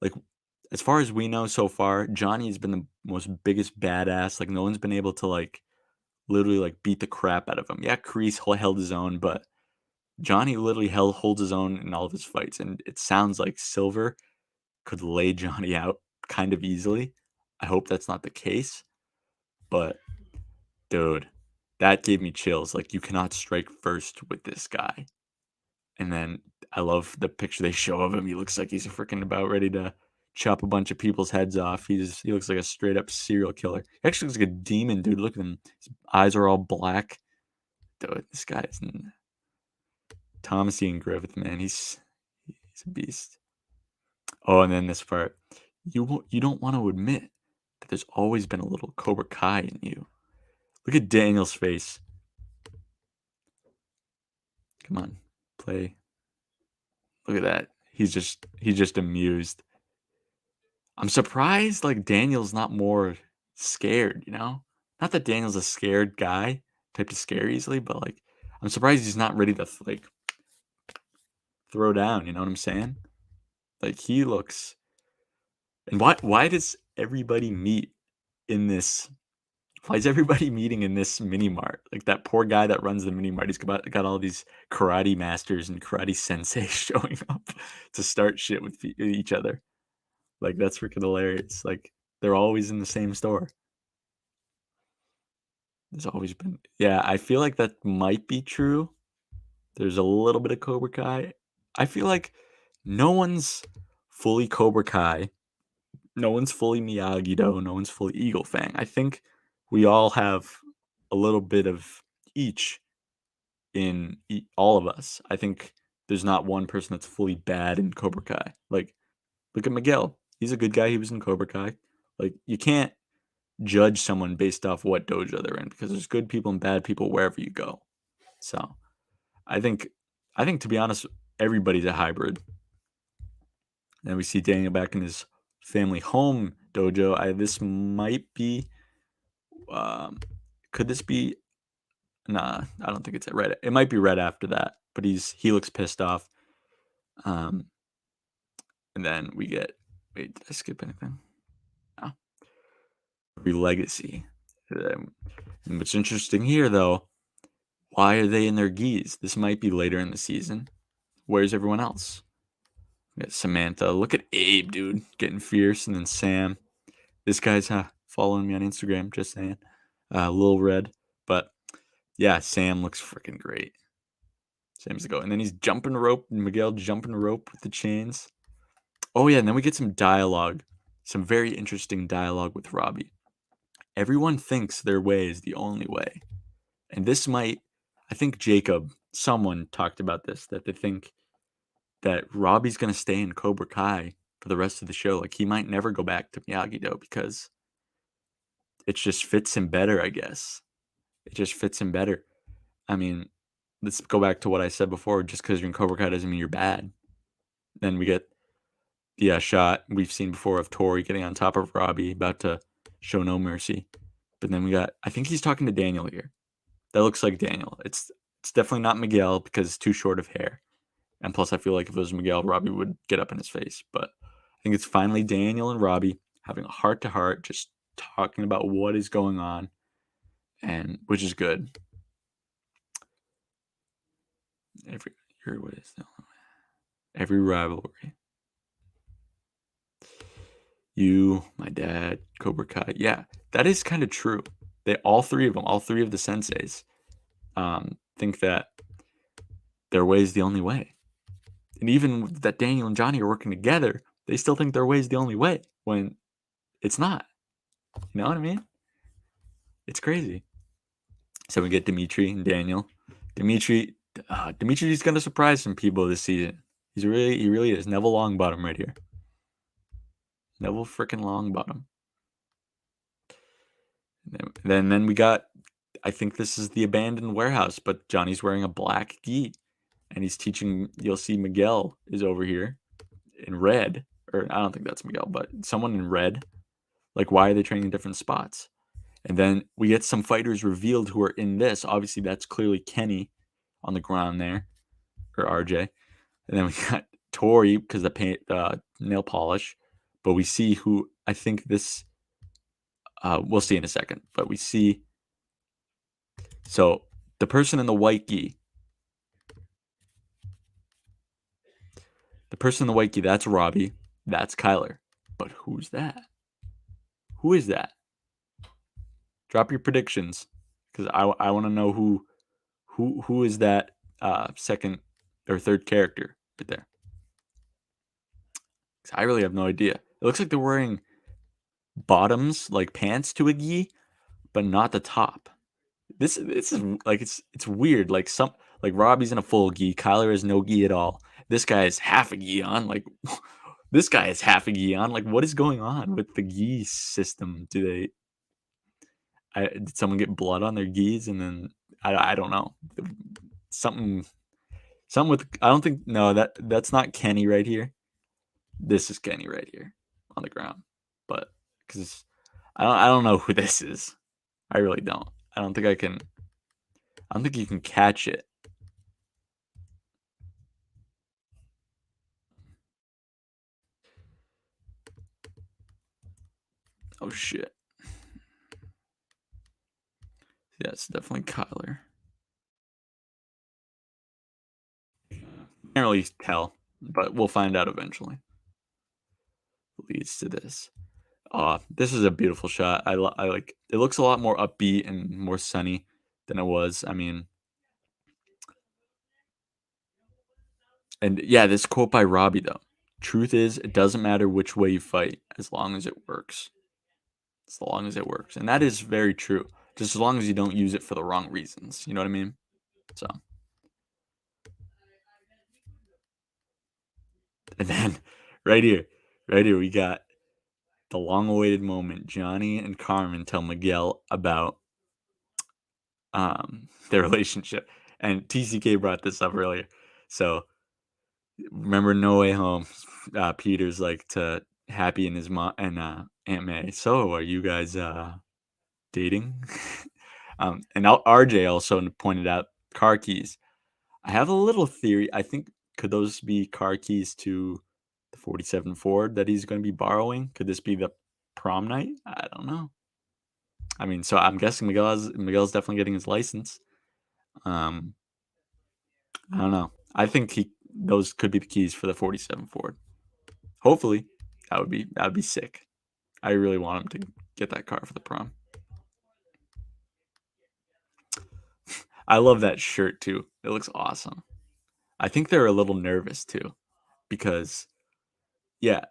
Speaker 2: like, as far as we know so far, Johnny has been the most biggest badass. Like, no one's been able to literally beat the crap out of him. Yeah, Kreese held his own, but Johnny literally holds his own in all of his fights, and it sounds like Silver could lay Johnny out kind of easily. I hope that's not the case, but dude, that gave me chills. Like, you cannot strike first with this guy. And then I love the picture they show of him. He looks like he's freaking about ready to chop a bunch of people's heads off. He looks like a straight up serial killer. He actually looks like a demon, dude. Look at him. His eyes are all black. Dude, this guy is Thomas Ian Griffith, man. He's a beast. Oh, and then this part. You don't want to admit that there's always been a little Cobra Kai in you. Look at Daniel's face. Come on, play. Look at that. He's just amused. I'm surprised Daniel's not more scared, you know? not that Daniel's a scared guy, type to scare easily, but like I'm surprised he's not ready to like throw down. You know what I'm saying? Like he looks. And why does everybody meet in this? Why is everybody meeting in this mini mart? Like that poor guy that runs the mini mart, he's got all these karate masters and karate sensei showing up to start shit with each other. Like that's freaking hilarious. Like they're always in the same store. There's always been, yeah. I feel like that might be true. There's a little bit of Cobra Kai. I feel like no one's fully Cobra Kai. No one's fully Miyagi-Do. No one's fully Eagle Fang. I think we all have a little bit of each in all of us. I think there's not one person that's fully bad in Cobra Kai. Like, look at Miguel. He's a good guy. He was in Cobra Kai. Like, you can't judge someone based off what dojo they're in because there's good people and bad people wherever you go. So, I think to be honest, everybody's a hybrid. And we see Daniel back in his family home dojo. This might be. Could this be? Nah, I don't think it's right. It might be right after that, but he looks pissed off. And then we get. Wait, did I skip anything? No. Legacy. And what's interesting here, though, why are they in their gis? This might be later in the season. Where's everyone else? We got Samantha. Look at Abe, dude, getting fierce, and then Sam. This guy's following me on Instagram. Just saying, Lil Red. But yeah, Sam looks freaking great. Sam's the go, and then he's jumping rope. Miguel jumping rope with the chains. Oh yeah, and then we get some dialogue, some very interesting dialogue with Robbie. Everyone thinks their way is the only way, and this might. I think Jacob, someone talked about this, that they think that Robbie's going to stay in Cobra Kai for the rest of the show. Like, he might never go back to Miyagi-Do because it just fits him better, I guess. It just fits him better. I mean, let's go back to what I said before. Just because you're in Cobra Kai doesn't mean you're bad. Then we get the shot we've seen before of Tori getting on top of Robbie, about to show no mercy. But then we got, I think he's talking to Daniel here. That looks like Daniel. It's definitely not Miguel because it's too short of hair. And plus, I feel like if it was Miguel, Robbie would get up in his face. But I think it's finally Daniel and Robbie having a heart-to-heart, just talking about what is going on, and which is good. Every rivalry. You, my dad, Cobra Kai. Yeah, that is kind of true. All three of the senseis, think that their way is the only way. And even that Daniel and Johnny are working together, they still think their way is the only way when it's not. You know what I mean? It's crazy. So we get Dimitri and Daniel. Dimitri's going to surprise some people this season. He really is. Neville Longbottom right here. Neville freaking Longbottom. Then we got, I think this is the abandoned warehouse, but Johnny's wearing a black gi. And he's teaching, you'll see Miguel is over here in red. Or I don't think that's Miguel, but someone in red. Like, why are they training in different spots? And then we get some fighters revealed who are in this. Obviously, that's clearly Kenny on the ground there, or RJ. And then we got Tori because the paint, nail polish. But we see who, I think this, we'll see in a second. But we see, so the person in the white gi, that's Robbie. That's Kyler. But who's that? Who is that? Drop your predictions, because I want to know who is that second or third character right there. Because I really have no idea. It looks like they're wearing bottoms, like pants to a gi, but not the top. This is like it's weird. Like Robbie's in a full gi, Kyler has no gi at all. This guy is half a gi on. Like this guy is half a gi on. Like, what is going on with the gi system? Did someone get blood on their gis and then I don't know, something with, I don't think, no, that's not Kenny right here. This is Kenny right here on the ground, but because I don't know who this is. I really don't. I don't think I can. I don't think you can catch it. Oh shit. Yeah, it's definitely Kyler. Can't really tell, but we'll find out eventually. Leads to this. This is a beautiful shot. I like. It looks a lot more upbeat and more sunny than it was. I mean, and yeah, this quote by Robbie though. Truth is, it doesn't matter which way you fight, as long as it works. As long as it works, and that is very true. Just as long as you don't use it for the wrong reasons. You know what I mean? So, and then right here, we got the long-awaited moment. Johnny and Carmen tell Miguel about their relationship, and TCK brought this up earlier. So remember No Way Home? Peter's like to Happy and his mom and Aunt May. So are you guys dating? And RJ also pointed out car keys. I have a little theory. I think could those be car keys to the 47 Ford that he's going to be borrowing? Could this be the prom night? I don't know. I mean, so I'm guessing Miguel's definitely getting his license. Um, I don't know. I think those could be the keys for the 47 Ford. Hopefully, that would be sick. I really want him to get that car for the prom. I love that shirt too. It looks awesome. I think they're a little nervous too because yeah,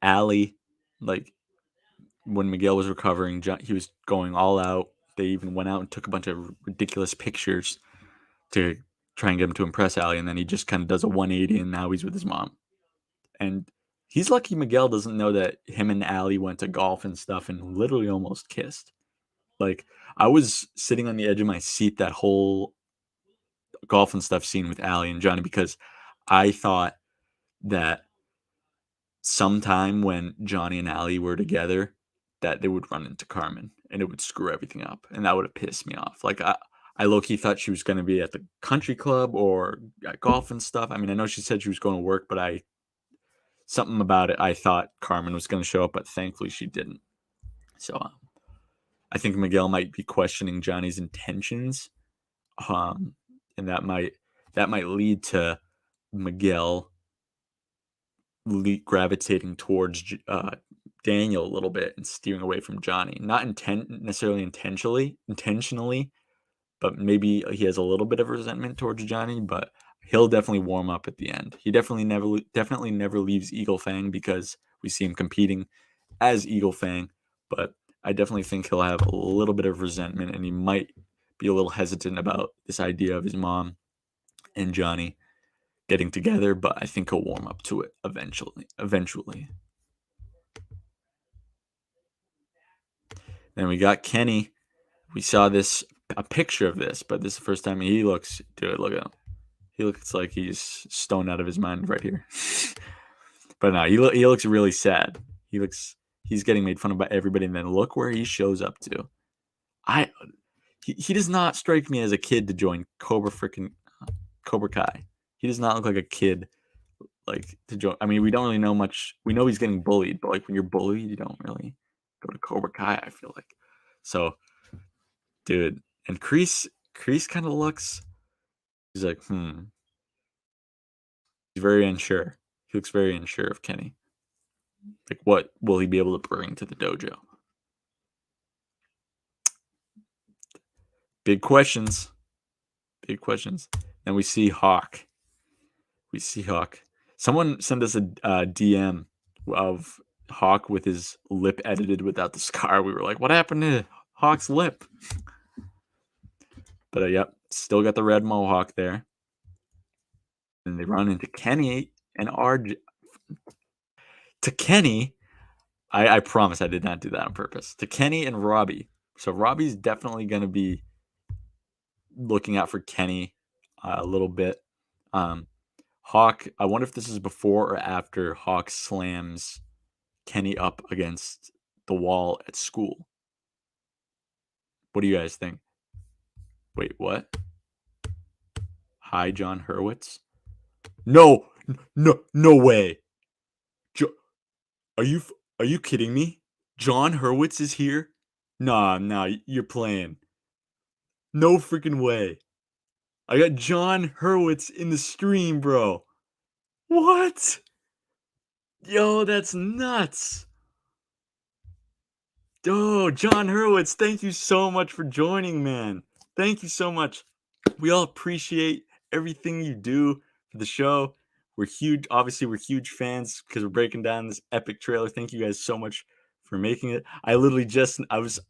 Speaker 2: Allie, like when Miguel was recovering, he was going all out. They even went out and took a bunch of ridiculous pictures to try and get him to impress Allie, and then he just kind of does a 180, and now he's with his mom. And he's lucky Miguel doesn't know that him and Allie went to golf and stuff and literally almost kissed. Like I was sitting on the edge of my seat that whole golf and stuff scene with Allie and Johnny because I thought that sometime when Johnny and Allie were together, that they would run into Carmen and it would screw everything up, and that would have pissed me off. Like I low key thought she was going to be at the country club or at golf and stuff. I mean, I know she said she was going to work, but something about it, I thought Carmen was going to show up, but thankfully she didn't. So I think Miguel might be questioning Johnny's intentions, and that might lead to Miguel gravitating towards Daniel a little bit and steering away from Johnny. Not necessarily intentionally, but maybe he has a little bit of resentment towards Johnny. But he'll definitely warm up at the end. He definitely never leaves Eagle Fang because we see him competing as Eagle Fang. But I definitely think he'll have a little bit of resentment, and he might be a little hesitant about this idea of his mom and Johnny getting together, but I think he'll warm up to it eventually. Then we got Kenny. We saw a picture of this, but this is the first time look at him. He looks like he's stoned out of his mind right here. But no, he looks really sad. He's getting made fun of by everybody, and then look where he shows up to. He does not strike me as a kid to join Cobra Kai. He does not look like a kid like to join. I mean, we don't really know much. We know he's getting bullied, but like when you're bullied, you don't really go to Cobra Kai, I feel like. So, dude, and Kreese kind of looks. He's like, He's very unsure. He looks very unsure of Kenny. Like, what will he be able to bring to the dojo? Big questions. Big questions. And we see Hawk. Someone sent us a DM of Hawk with his lip edited without the scar. We were like, what happened to Hawk's lip? But yep, still got the red mohawk there. And they run into Kenny and RJ. To Kenny, I promise I did not do that on purpose. To Kenny and Robbie. So Robbie's definitely going to be looking out for Kenny a little bit. Hawk, I wonder if this is before or after Hawk slams Kenny up against the wall at school. What do you guys think? Wait, what? Hi, John Hurwitz. No, no way. Jo- are you kidding me? John Hurwitz is here? Nah, you're playing. No freaking way. I got John Hurwitz in the stream, bro. What? Yo, that's nuts. Oh, John Hurwitz, thank you so much for joining, man. Thank you so much. We all appreciate everything you do for the show. We're huge fans because we're breaking down this epic trailer. Thank you guys so much for making it. I literally just noticed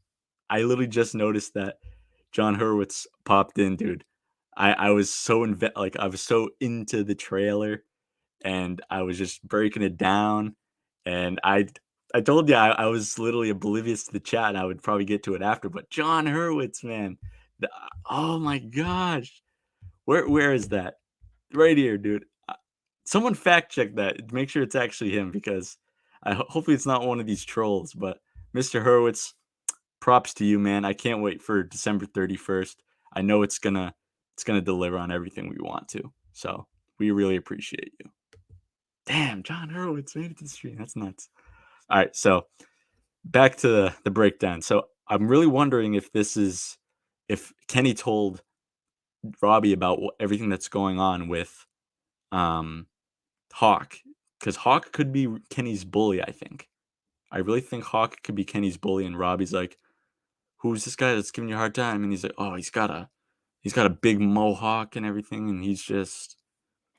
Speaker 2: that John Hurwitz popped in, dude. I was so I was so into the trailer, and I was just breaking it down, and I told you I was literally oblivious to the chat, and I would probably get to it after. But John Hurwitz, man, oh my gosh, where is that? Right here, dude. Someone fact check that. Make sure it's actually him, because hopefully it's not one of these trolls. But Mr. Hurwitz, props to you, man. I can't wait for December 31st. I know it's gonna deliver on everything we want to. So we really appreciate you. Damn, John Hurwitz made it to the stream. That's nuts. All right, so back to the breakdown. So I'm really wondering if Kenny told Robbie about everything that's going on with Hawk, because Hawk could be Kenny's bully. I really think Hawk could be Kenny's bully, and Robbie's like, "Who's this guy that's giving you a hard time?" And he's like, "Oh, he's got a big mohawk and everything, and he's just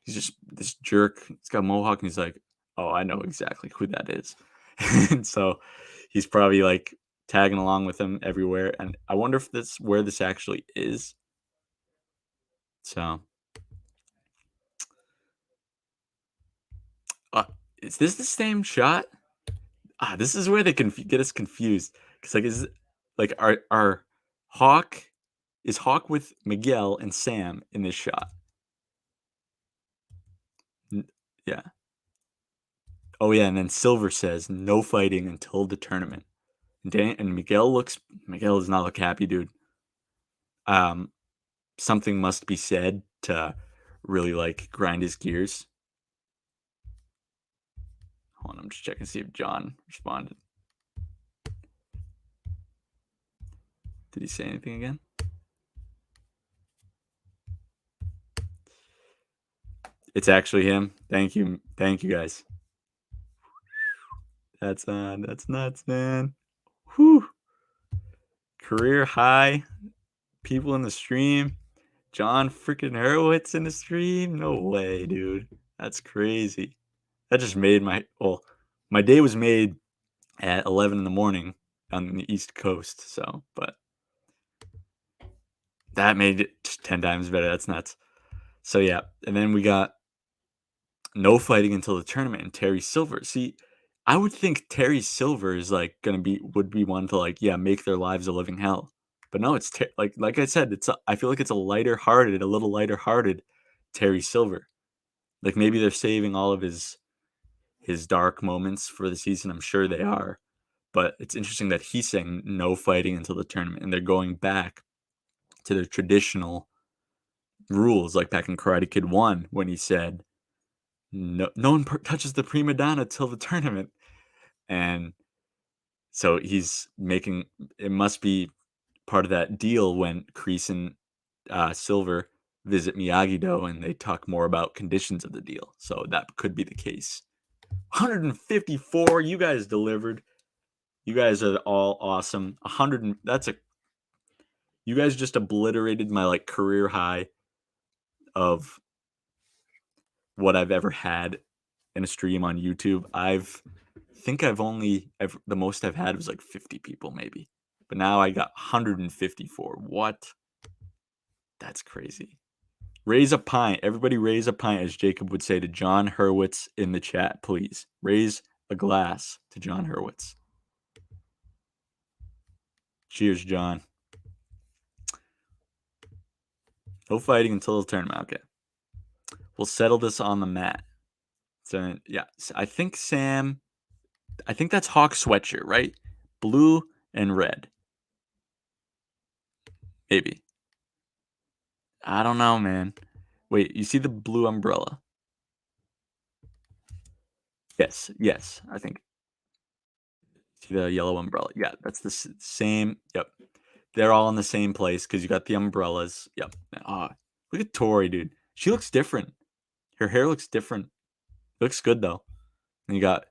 Speaker 2: this jerk. He's got a mohawk." And he's like, "Oh, I know exactly who that is." And so he's probably like tagging along with him everywhere. And I wonder if that's where this actually is. So, is this the same shot? This is where they can get us confused. Because are Hawk is Hawk with Miguel and Sam in this shot? Yeah. Oh yeah, and then Silver says no fighting until the tournament. And Miguel does not look happy, dude. Something must be said to really like grind his gears. Hold on, I'm just checking to see if John responded. Did he say anything again? It's actually him. Thank you guys. That's nuts, man. Whew. Career high. People in the stream. John freaking Hurwitz in the stream. No way, dude. That's crazy. That just made my day was made at 11 in the morning on the East Coast. So, but that made it 10 times better. That's nuts. So yeah, and then we got no fighting until the tournament and Terry Silver. See, I would think Terry Silver is like would be one to like make their lives a living hell. But no, it's like I said, I feel like it's a little lighter hearted Terry Silver. Like maybe they're saving all of his dark moments for the season. I'm sure they are. But it's interesting that he's saying no fighting until the tournament, and they're going back to their traditional rules, like back in Karate Kid 1 when he said no one touches the prima donna till the tournament. And so he's making it must be part of that deal when Kreese and Silver visit Miyagi-Do and they talk more about conditions of the deal. So that could be the case. 154, you guys delivered. You guys are all awesome. 100, you guys just obliterated my like career high of what I've ever had in a stream on YouTube. The most I've had was like 50 people maybe. But now I got 154. What? That's crazy. Raise a pint. Everybody raise a pint, as Jacob would say to John Hurwitz in the chat, please. Raise a glass to John Hurwitz. Cheers, John. No fighting until the tournament. Okay. We'll settle this on the mat. So, yeah. I think that's Hawk sweatshirt, right? Blue and red. Maybe. I don't know, man. Wait, you see the blue umbrella? Yes, I think. See the yellow umbrella? Yeah, that's the same. Yep, they're all in the same place because you got the umbrellas. Yep. Look at Tori, dude. She looks different. Her hair looks different. Looks good though. And you got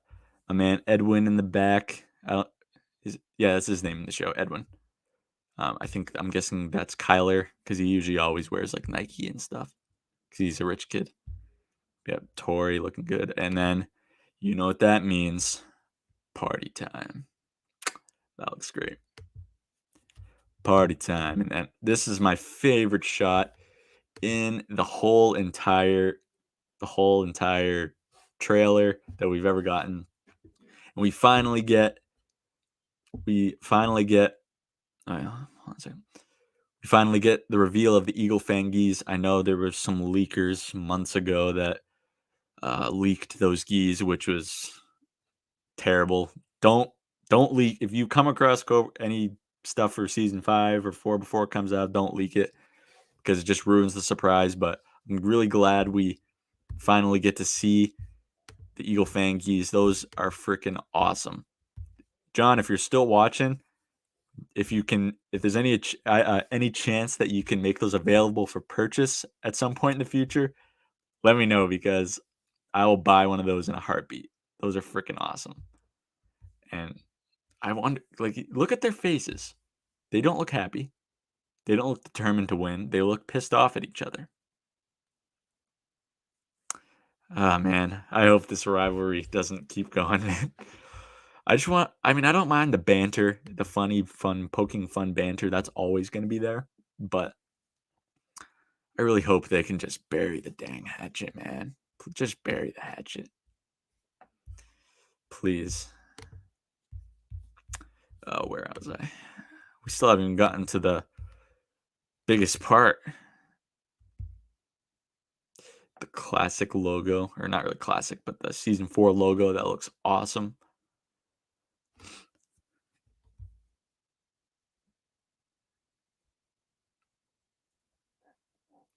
Speaker 2: a man Edwin in the back. Yeah, that's his name in the show, Edwin. I'm guessing that's Kyler because he usually always wears like Nike and stuff because he's a rich kid. Yep, Tori looking good, and then you know what that means? Party time. That looks great. Party time, and then this is my favorite shot in the whole entire trailer that we've ever gotten. And we finally get hold on a second. We finally get the reveal of the Eagle Fang geese. I know there were some leakers months ago that leaked those geese, which was terrible. Don't leak. If you come across any stuff for season 5 or 4 before it comes out, don't leak it because it just ruins the surprise. But I'm really glad we finally get to see the Eagle Fang geese. Those are freaking awesome. John, if you're still watching, if there's any chance that you can make those available for purchase at some point in the future, let me know because I will buy one of those in a heartbeat. Those are freaking awesome. And I wonder, like, look at their faces. They don't look happy. They don't look determined to win. They look pissed off at each other. Ah, man. I hope this rivalry doesn't keep going. I don't mind the banter, the funny, poking fun banter. That's always going to be there. But I really hope they can just bury the dang hatchet, man. Just bury the hatchet. Please. Oh, where was I? We still haven't even gotten to the biggest part. The classic logo, or not really classic, but the season 4 logo that looks awesome.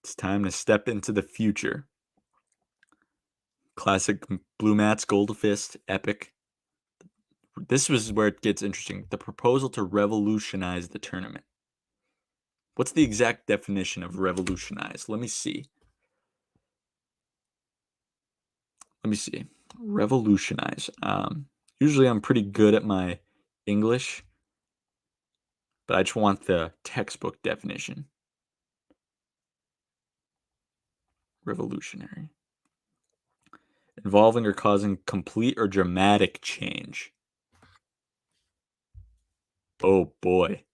Speaker 2: It's time to step into the future. Classic Blue Mats, Gold Fist, epic. This was where it gets interesting. The proposal to revolutionize the tournament. What's the exact definition of revolutionize? Let me see. Revolutionize. Usually I'm pretty good at my English, but I just want the textbook definition. Revolutionary. Involving or causing complete or dramatic change. Oh boy.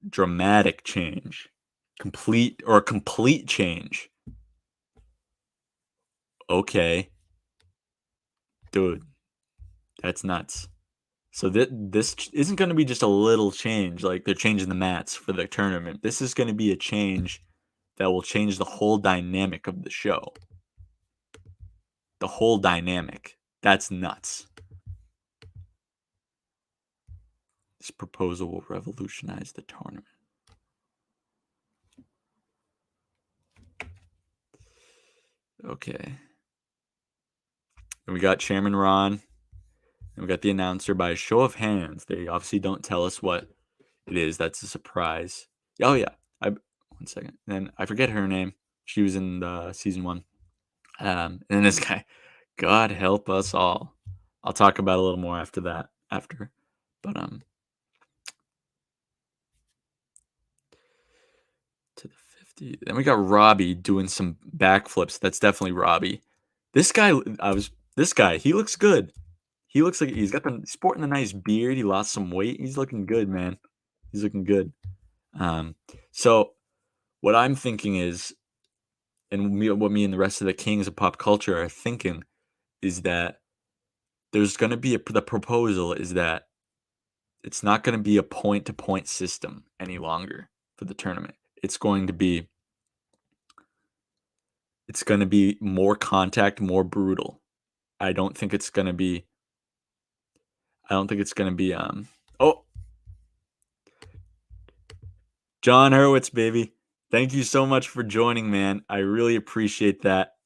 Speaker 2: Dramatic change. Complete change. Okay. Dude, that's nuts. So this isn't going to be just a little change, like they're changing the mats for the tournament. This is going to be a change that will change the whole dynamic of the show. The whole dynamic. That's nuts. This proposal will revolutionize the tournament. Okay. And we got Chairman Ron. And we got the announcer by a show of hands. They obviously don't tell us what it is. That's a surprise. Oh, yeah. 1 second. And then I forget her name. She was in the season 1. And then this guy, God help us all. I'll talk about a little more after that. But to the 50. Then we got Robbie doing some backflips. That's definitely Robbie. This guy, he looks good. He looks like he's sporting a nice beard. He lost some weight. He's looking good, man. He's looking good. So what I'm thinking is, and what me and the rest of the kings of pop culture are thinking, is that there's going to be the proposal is that it's not going to be a point-to-point system any longer for the tournament. It's going to be more contact, more brutal. I don't think it's going to be oh,
Speaker 1: John Hurwitz, baby. Thank you so much for joining, man. I really appreciate that.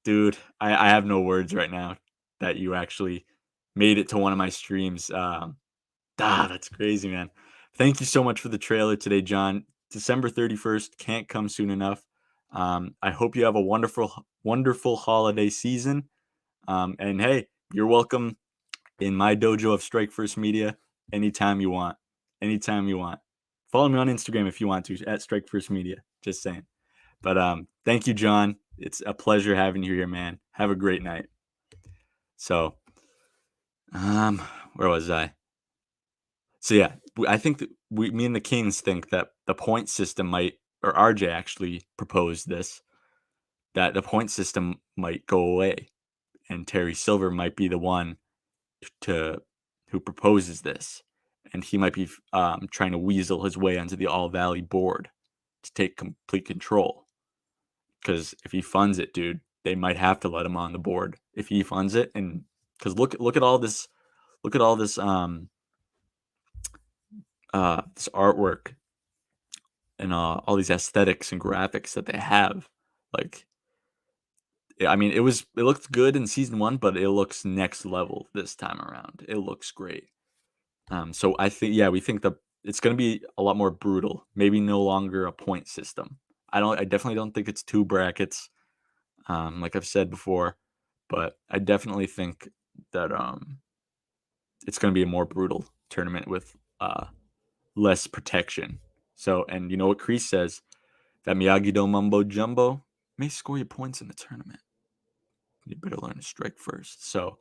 Speaker 1: Dude, I have no words right now that you actually made it to one of my streams. That's crazy, man. Thank you so much for the trailer today, John. December 31st can't come soon enough. I hope you have a wonderful holiday season. And hey, you're welcome in my dojo of Strike First Media anytime you want. Anytime you want. Follow me on Instagram if you want to at Strike First Media. Just saying. But thank you, John. It's a pleasure having you here, man. Have a great night. So, where was I? So yeah, I think that me and the Kings think that the point system might, or RJ actually proposed this, that the point system might go away, and Terry Silver might be the one to who proposes this, and he might be trying to weasel his way onto the All Valley board to take complete control. Because if he funds it, dude, they might have to let him on the board if he funds it. And because look at all this, this artwork and all these aesthetics and graphics that they have. Like, I mean, it looked good in season 1, but it looks next level this time around. It looks great. So I think, yeah, we think that it's going to be a lot more brutal. Maybe no longer a point system. I definitely don't think it's 2 brackets, like I've said before, but I definitely think that it's going to be a more brutal tournament with less protection. So, and you know what Kreese says? That Miyagi-Do mumbo jumbo may score you points in the tournament. You better learn to strike first. So,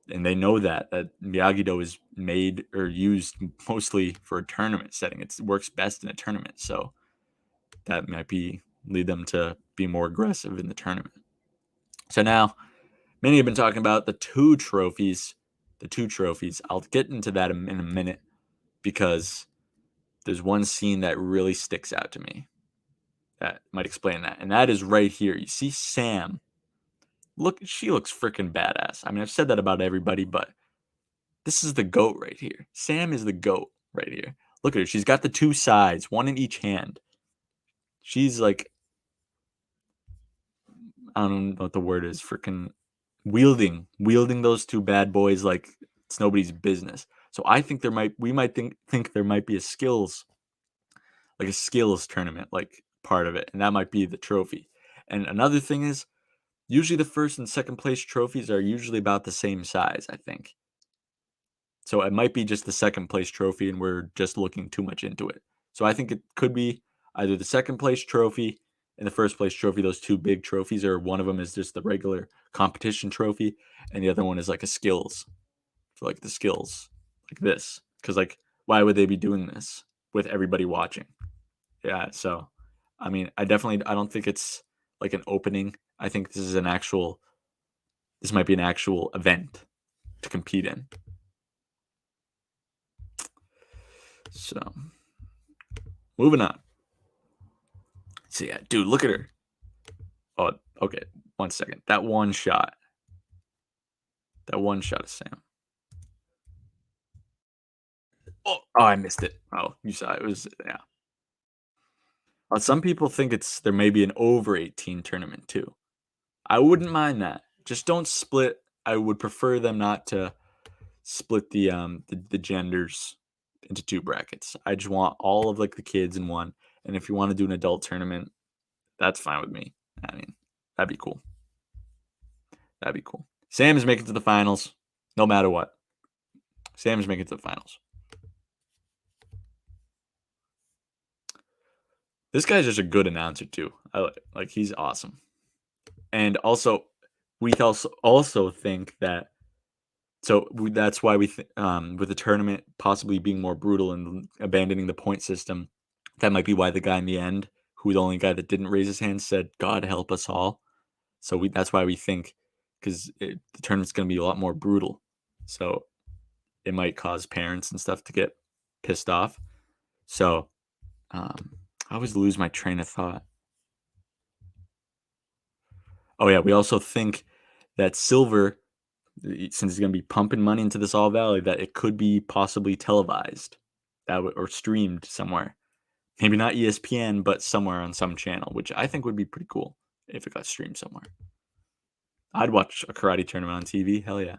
Speaker 1: and they know that Miyagi-Do is made or used mostly for a tournament setting. It works best in a tournament. So that might lead them to be more aggressive in the tournament. So now, many have been talking about the 2 trophies. The 2 trophies. I'll get into that in a minute because there's one scene that really sticks out to me that might explain that. And that is right here. You see Sam. Look, she looks freaking badass. I mean, I've said that about everybody, but this is the GOAT right here. Sam is the GOAT right here. Look at her. She's got the 2 sides, one in each hand. She's like, I don't know what the word is, freaking wielding those 2 bad boys like it's nobody's business. So I think we might think there might be a skills tournament, like part of it, and that might be the trophy. And another thing is, usually the first and second place trophies are usually about the same size, I think. So it might be just the second place trophy and we're just looking too much into it. So I think it could be either the second place trophy and the first place trophy, those 2 big trophies, or one of them is just the regular competition trophy and the other one is like a skills, for like the skills, like this. Because like, why would they be doing this with everybody watching? Yeah, so I mean, I don't think it's like an opening. I think this might be an actual event to compete in. So, moving on. So yeah, dude, look at her. Oh, okay. 1 second. That one shot of Sam. Oh, I missed it. Oh, you saw it. It was, yeah. Some people think there may be an over 18 tournament too. I wouldn't mind that. Just don't split. I would prefer them not to split the genders into 2 brackets. I just want all of like the kids in one. And if you want to do an adult tournament, that's fine with me. I mean, that'd be cool. Sam is making it to the finals, no matter what. Sam is making it to the finals. This guy's just a good announcer too. Like he's awesome. And also, we also think that. So that's why we with the tournament possibly being more brutal and abandoning the point system, that might be why the guy in the end, who the only guy that didn't raise his hand, said, "God help us all." So that's why we think, because the tournament's going to be a lot more brutal. So it might cause parents and stuff to get pissed off. So I always lose my train of thought. Oh yeah, we also think that Silver, since he's going to be pumping money into this All Valley, that it could be possibly televised, or streamed somewhere.
Speaker 2: Maybe not ESPN, but somewhere on some channel, which I think would be pretty cool if it got streamed somewhere. I'd watch a karate tournament on TV. Hell yeah.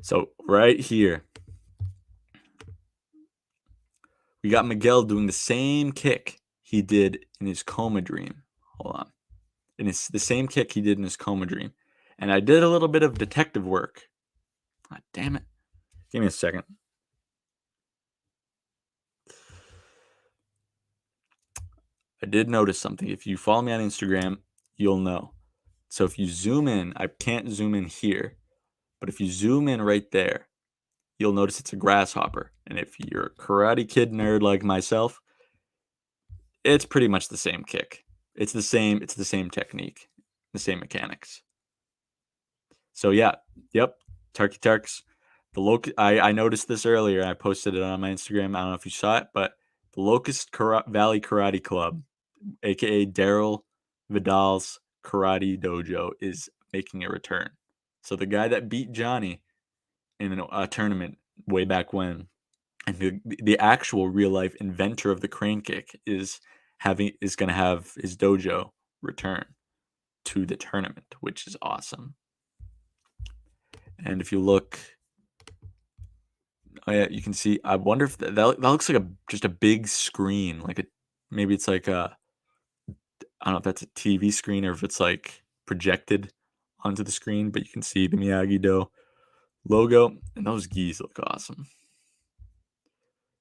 Speaker 2: So right here, we got Miguel doing the same kick he did in his coma dream. Hold on. And it's the same kick he did in his coma dream. And I did a little bit of detective work. God damn it. Give me a second. I did notice something. If you follow me on Instagram, you'll know. So if you zoom in, I can't zoom in here, but if you zoom in right there, you'll notice it's a grasshopper. And if you're a Karate Kid nerd like myself, it's pretty much the same kick. It's the same technique, the same mechanics. So yeah, yep, Turkey Turks. I noticed this earlier. I posted it on my Instagram. I don't know if you saw it, but the Valley Karate Club, aka Daryl Vidal's karate dojo, is making a return. So the guy that beat Johnny in a tournament way back when, and the actual real life inventor of the crane kick is going to have his dojo return to the tournament, which is awesome. And if you look, oh yeah, you can see. I wonder if that looks like just a big screen, maybe it's like a, I don't know if that's a TV screen or if it's like projected onto the screen, but you can see the Miyagi-Do logo, and those gis look awesome.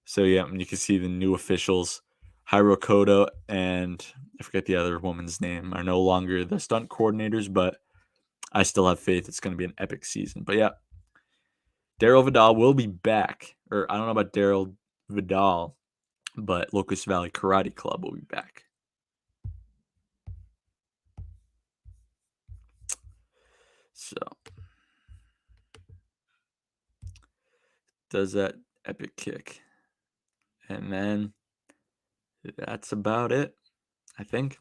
Speaker 2: So yeah, and you can see the new officials, Hirokoto and I forget the other woman's name, are no longer the stunt coordinators, but I still have faith it's going to be an epic season. But yeah, Daryl Vidal will be back, or I don't know about Daryl Vidal, but Locust Valley Karate Club will be back. So does that epic kick, and then that's about it, I think.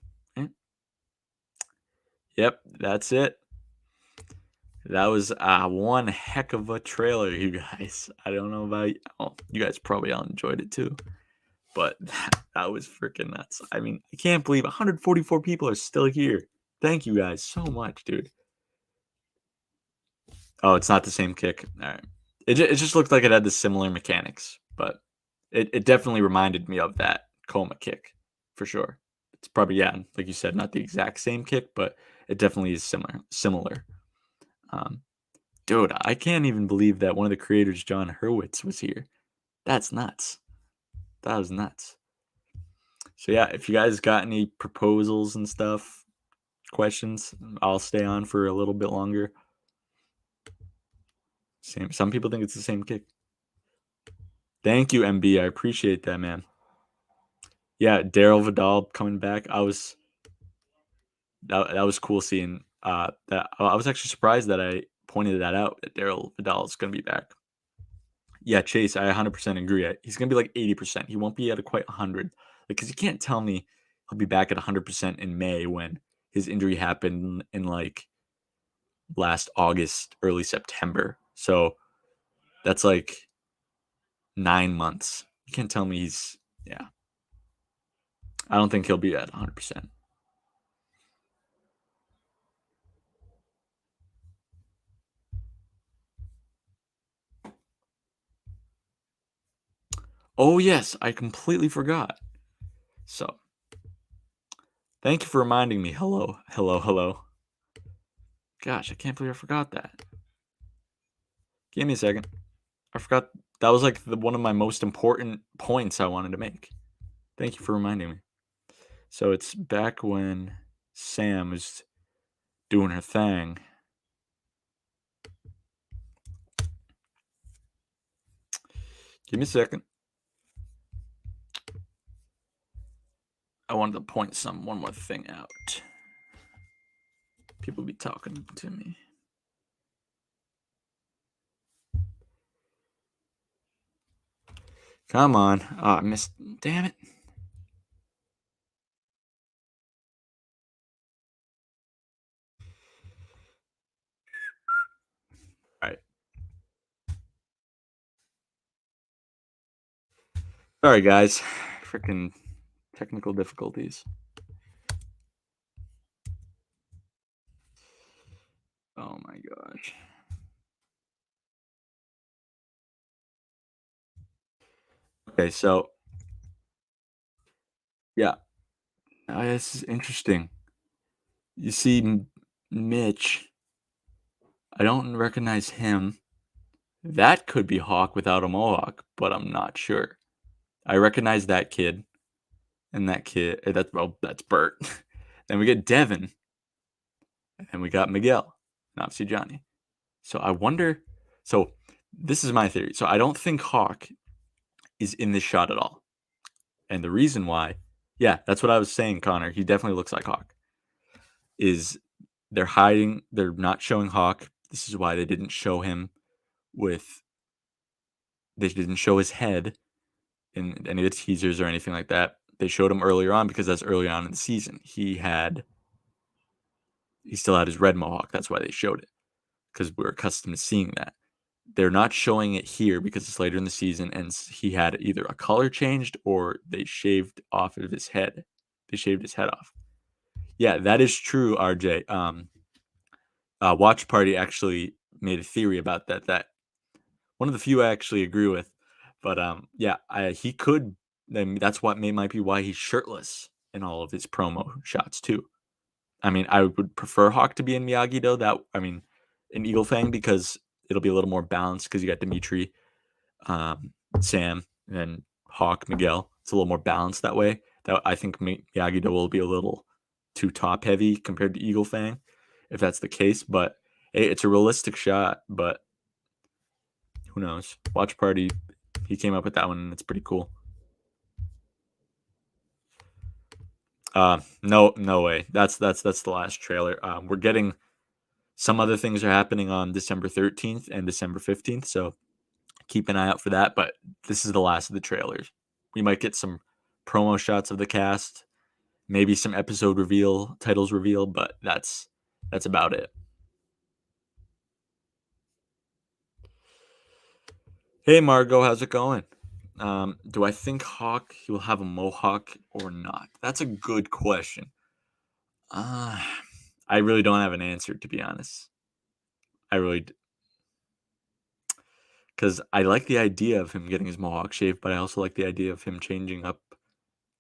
Speaker 2: Yep, that's it. That was one heck of a trailer, you guys. I don't know about you. Oh, you guys probably all enjoyed it too. But that was freaking nuts. I mean, I can't believe 144 people are still here. Thank you guys so much, dude. Oh, it's not the same kick. All right. It just looked like it had the similar mechanics, but it definitely reminded me of that coma kick for sure. It's probably, yeah, like you said, not the exact same kick, but it definitely is similar. Dude, I can't even believe that one of the creators, John Hurwitz, was here. That's nuts. That was nuts. So yeah, if you guys got any proposals and stuff, questions, I'll stay on for a little bit longer. Some people think it's the same kick. Thank you, MB. I appreciate that, man. Yeah, Daryl Vidal coming back. That was cool seeing that. I was actually surprised that I pointed that out, that Daryl Vidal is going to be back. Yeah, Chase, I 100% agree. He's going to be like 80%. He won't be at quite 100. Because you can't tell me he'll be back at 100% in May when his injury happened in like last August, early September. So that's like 9 months. You can't tell me yeah. I don't think he'll be at 100%. Oh, yes, I completely forgot. So, thank you for reminding me. Hello, hello, hello. Gosh, I can't believe I forgot that. Give me a second. I forgot. That was like one of my most important points I wanted to make. Thank you for reminding me. So it's back when Sam was doing her thing. Give me a second. I wanted to point one more thing out. People be talking to me. Come on. Oh, I missed. Damn it. All right. Sorry, guys. Freaking technical difficulties. Oh my gosh. Okay, so yeah, this is interesting. You see, Mitch. I don't recognize him. That could be Hawk without a mohawk, but I'm not sure. I recognize that kid, and that kid. That's Bert. Then we get Devin, and we got Miguel, and obviously Johnny. So I wonder. So this is my theory. So I don't think Hawk is in this shot at all, and the reason why, yeah, that's what I was saying, Connor. He definitely looks like Hawk. Is they're hiding? They're not showing Hawk. This is why they didn't show him with. They didn't show his head in any of the teasers or anything like that. They showed him earlier on because that's early on in the season. He still had his red mohawk. That's why they showed it, because we're accustomed to seeing that. They're not showing it here because it's later in the season, and he had either a color changed or they shaved off of his head. They shaved his head off. Yeah, that is true, RJ. Watch Party actually made a theory about that. That one of the few I actually agree with. But yeah, he could. That's what might be why he's shirtless in all of his promo shots too. I mean, I would prefer Hawk to be in Miyagi though. In Eagle Fang, because it'll be a little more balanced because you got Dimitri, Sam, and Hawk, Miguel. It's a little more balanced that way. That I think Miyagi Do will be a little too top heavy compared to Eagle Fang, if that's the case. But hey, it's a realistic shot. But who knows? Watch Party, he came up with that one, and it's pretty cool. No way. That's the last trailer. We're getting some other things are happening on December 13th and December 15th, so keep an eye out for that. But this is the last of the trailers. We might get some promo shots of the cast, maybe some episode titles reveal, but that's about it. Hey Margot, how's it going? Do I think Hawk he will have a mohawk or not? That's a good question. I really don't have an answer, to be honest. I really, because I like the idea of him getting his mohawk shaved, but I also like the idea of him changing up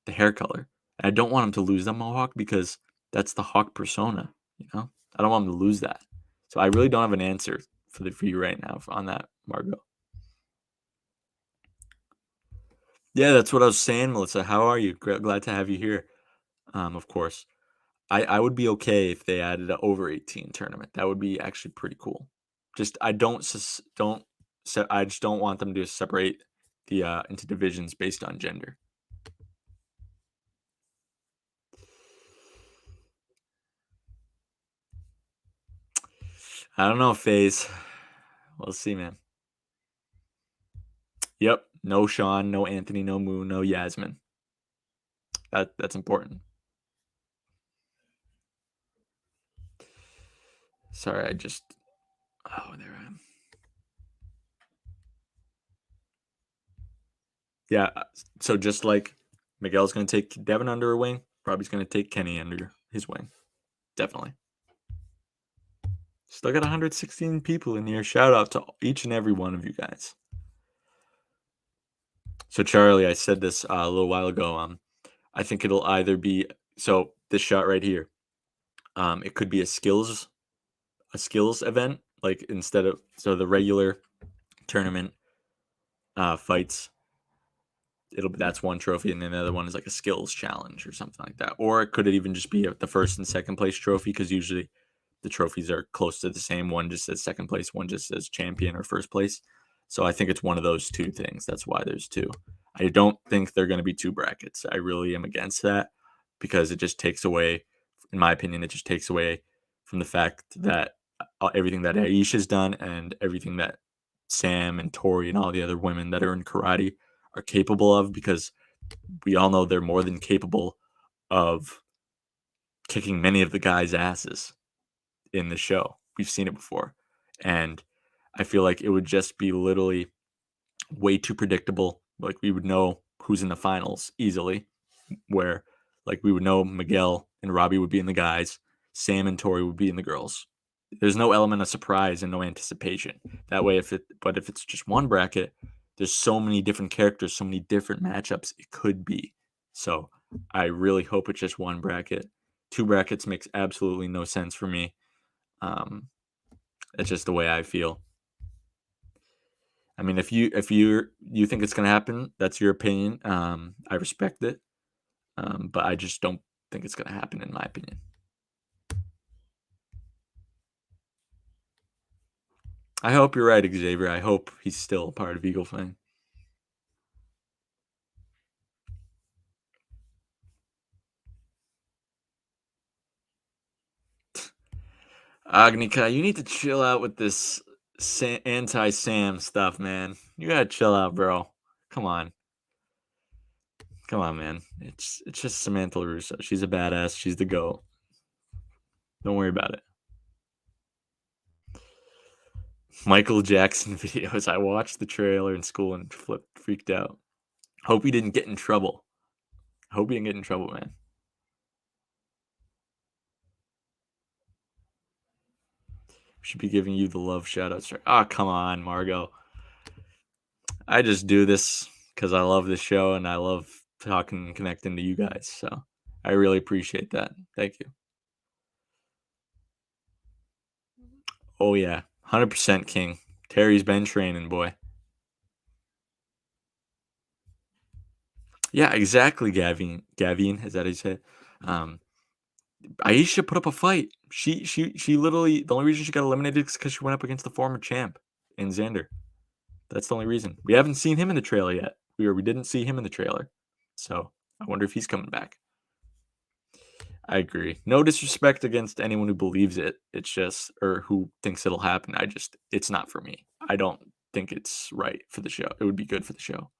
Speaker 2: the hair color. And I don't want him to lose that mohawk because that's the Hawk persona. I don't want him to lose that. So I really don't have an answer for you right now on that, Margot. Yeah, that's what I was saying, Melissa. How are you? Glad to have you here. Of course. I would be okay if they added an over 18 tournament. That would be actually pretty cool. Just I just don't want them to separate the into divisions based on gender. I don't know, FaZe. We'll see, man. Yep. No Sean, no Anthony, no Moon, no Yasmin. That's important. Sorry, there I am. Yeah, so just like Miguel's going to take Devin under her wing, Robbie's going to take Kenny under his wing. Definitely. Still got 116 people in here. Shout out to each and every one of you guys. So Charlie, I said this a little while ago. I think it'll either be this shot right here. It could be a skills event, like instead of the regular tournament fights. That's one trophy, and then the other one is like a skills challenge or something like that. Or it could even just be the first and second place trophy, because usually the trophies are close to the same. One just says second place, one just says champion or first place. So I think it's one of those two things. That's why there's two. I don't think they're going to be two brackets. I really am against that, because it just takes away, in my opinion, it just takes away from the fact that everything that Aisha's done and everything that Sam and Tori and all the other women that are in karate are capable of, because we all know they're more than capable of kicking many of the guys' asses in the show. We've seen it before. And I feel like it would just be literally way too predictable. Like, we would know who's in the finals easily, where like we would know Miguel and Robbie would be in the guys, Sam and Tori would be in the girls. There's no element of surprise and no anticipation. That way, if it's just one bracket, there's so many different characters, so many different matchups it could be. So I really hope it's just one bracket. 2 brackets makes absolutely no sense for me. It's just the way I feel. I mean, if you think it's gonna happen, that's your opinion. I respect it, but I just don't think it's gonna happen, in my opinion. I hope you're right, Xavier. I hope he's still a part of Eagle Fang. Agnika, you need to chill out with this anti-Sam stuff, man. You gotta chill out, bro. Come on, man. It's just Samantha Russo. She's a badass. She's the GOAT. Don't worry about it. Michael Jackson videos. I watched the trailer in school and freaked out. Hope he didn't get in trouble. Hope he didn't get in trouble, man. Should be giving you the love shoutouts. Oh, come on, Margot. I just do this because I love this show and I love talking and connecting to you guys. So I really appreciate that. Thank you. Oh, yeah. 100% King. Terry's been training, boy. Yeah, exactly, Gavin. Is that how you say it? Aisha put up a fight. She literally, the only reason she got eliminated is because she went up against the former champ in Xander. That's the only reason. We haven't seen him in the trailer yet. We didn't see him in the trailer. So I wonder if he's coming back. I agree. No disrespect against anyone who believes it. It's just, or who thinks it'll happen. It's not for me. I don't think it's right for the show. It would be good for the show.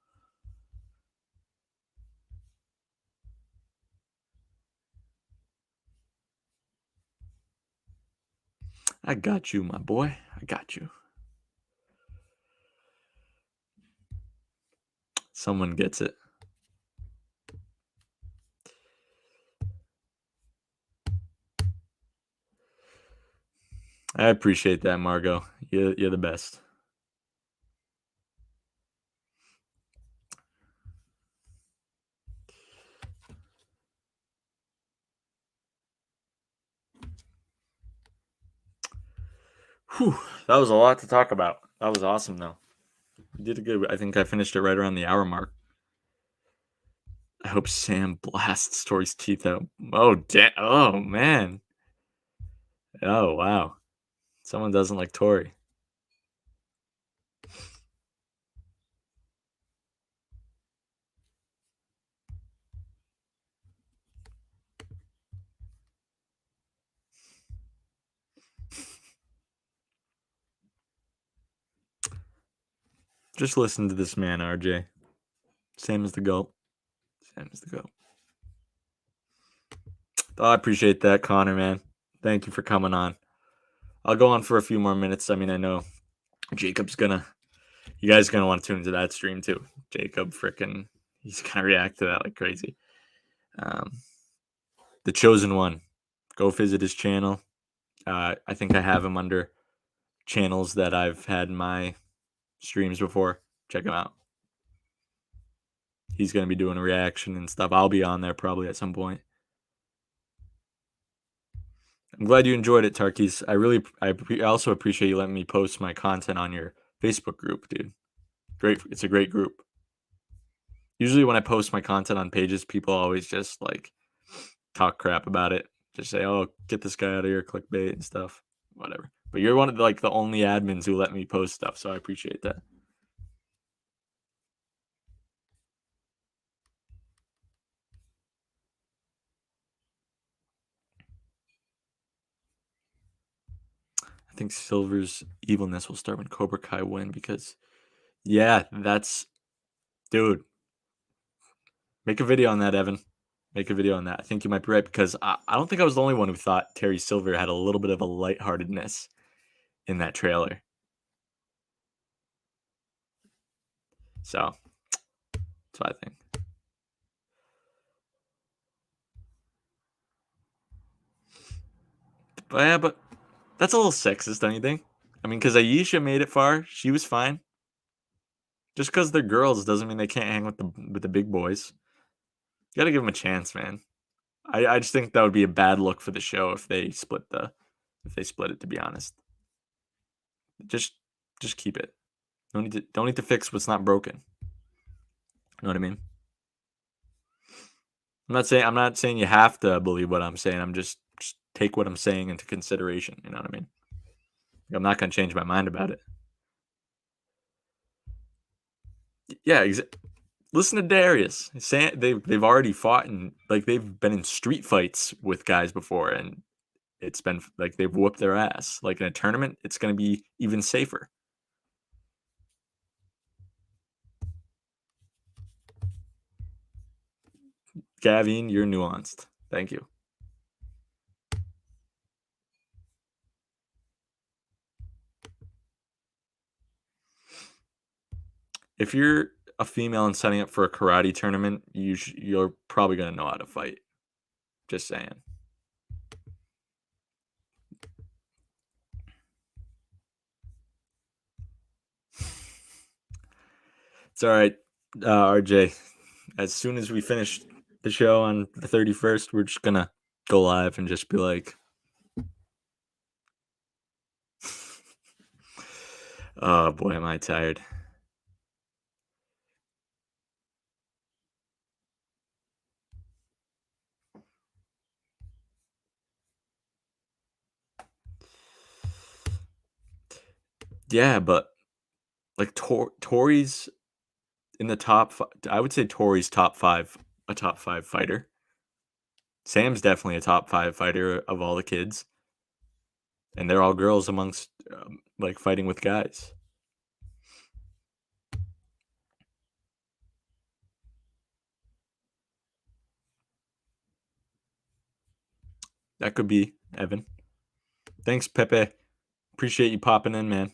Speaker 2: I got you, my boy. I got you. Someone gets it. I appreciate that, Margot. You're the best. Whew, that was a lot to talk about. That was awesome, though. You did a good. I think I finished it right around the hour mark. I hope Sam blasts Tori's teeth out. Oh, man. Oh, wow. Someone doesn't like Tori. Just listen to this man, RJ. Sam is the GOAT. Sam is the GOAT. Oh, I appreciate that, Connor, man. Thank you for coming on. I'll go on for a few more minutes. I mean, I know Jacob's gonna. You guys are gonna want to tune into that stream too. Jacob, he's gonna react to that like crazy. The Chosen One. Go visit his channel. I think I have him under channels that I've had in my streams before. Check him out. He's gonna be doing a reaction and stuff. I'll be on there probably at some point. I'm glad you enjoyed it, Tarkis. I also appreciate you letting me post my content on your Facebook group, dude. Great, it's a great group. Usually when I post my content on pages, people always just like talk crap about it. Just say, "Oh, get this guy out of here, clickbait and stuff." Whatever. But you're one of the only admins who let me post stuff, so I appreciate that. I think Silver's evilness will start when Cobra Kai win because, yeah, dude. Make a video on that, Evan. Make a video on that. I think you might be right because I don't think I was the only one who thought Terry Silver had a little bit of a lightheartedness in that trailer. So, that's what I think. But that's a little sexist, don't you think? I mean, because Aisha made it far. She was fine. Just because they're girls doesn't mean they can't hang with the big boys. You got to give them a chance, man. I just think that would be a bad look for the show if they split it. To be honest, just keep it. Don't need to fix what's not broken. You know what I mean? I'm not saying you have to believe what I'm saying. I'm just take what I'm saying into consideration. You know what I mean? I'm not gonna change my mind about it. Yeah, listen to Darius. They've already fought and like they've been in street fights with guys before, and it's been like they've whooped their ass. Like in a tournament, it's gonna be even safer. Gavin, you're nuanced. Thank you. If you're a female and signing up for a karate tournament, you're probably gonna know how to fight. Just saying. It's all right, RJ. As soon as we finish the show on the 31st, we're just gonna go live and just be like, oh boy, am I tired. Yeah, but like Tori's in the top. I would say Tori's a top five fighter. Sam's definitely a top five fighter of all the kids, and they're all girls amongst like fighting with guys. That could be Evan. Thanks, Pepe. Appreciate you popping in, man.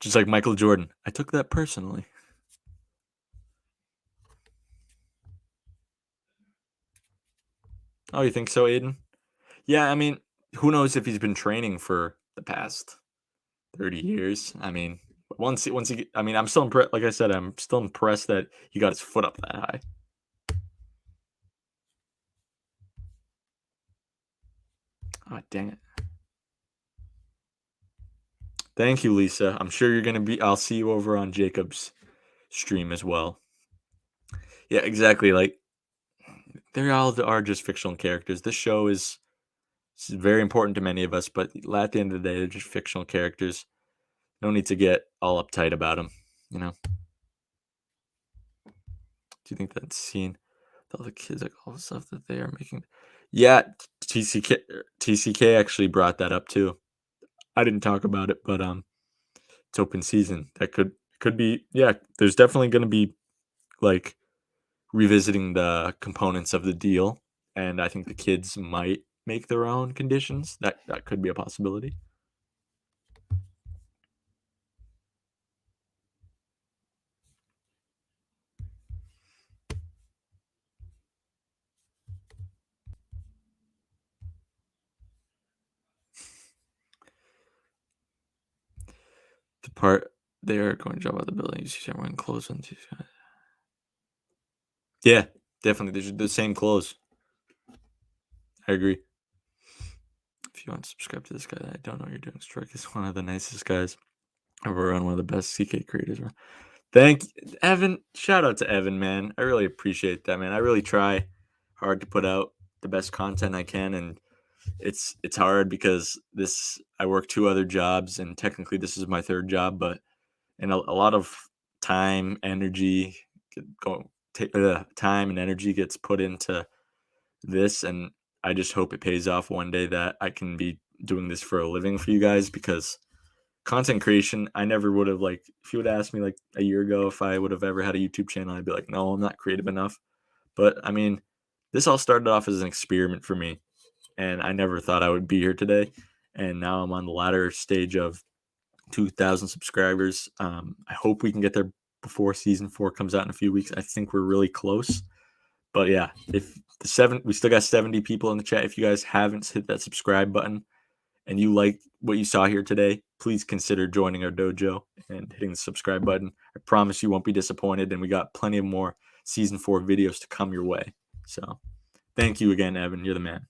Speaker 2: Just like Michael Jordan. I took that personally. Oh, you think so, Aiden? Yeah, I mean, who knows if he's been training for the past 30 years? I mean, once he, I mean, I'm still impressed. Like I said, I'm still impressed that he got his foot up that high. Oh, dang it. Thank you, Lisa. I'm sure you're going to be, I'll see you over on Jacob's stream as well. Yeah, exactly. Like, they all are just fictional characters. This show is very important to many of us, but at the end of the day, they're just fictional characters. No need to get all uptight about them, you know? Do you think that scene, all the kids, like all the stuff that they are making? Yeah, TCK actually brought that up too. I didn't talk about it, but it's open season. That could be, yeah. There's definitely going to be like revisiting the components of the deal, and I think the kids might make their own conditions. That could be a possibility. The part they are going to jump out the building, you see everyone close on. Yeah, definitely. They're the same clothes. I agree. If you want to subscribe to this guy, I don't know what you're doing. Strike is one of the nicest guys I've ever run, one of the best CK creators. Thank you, Evan. Shout out to Evan, man. I really appreciate that, man. I really try hard to put out the best content I can, and it's hard because I work 2 other jobs, and technically this is my 3rd job, but a lot of time, energy, time and energy gets put into this, and I just hope it pays off one day that I can be doing this for a living for you guys, because content creation, I never would have, like, if you would ask me like a year ago if I would have ever had a YouTube channel, I'd be like, no, I'm not creative enough. But I mean, this all started off as an experiment for me, and I never thought I would be here today. And now I'm on the latter stage of 2,000 subscribers. I hope we can get there before season 4 comes out in a few weeks. I think we're really close, But yeah, if we still got 70 people in the chat. If you guys haven't hit that subscribe button and you like what you saw here today, please consider joining our dojo and hitting the subscribe button. I promise you won't be disappointed, and we got plenty of more season 4 videos to come your way. So thank you again, Evan. You're the man.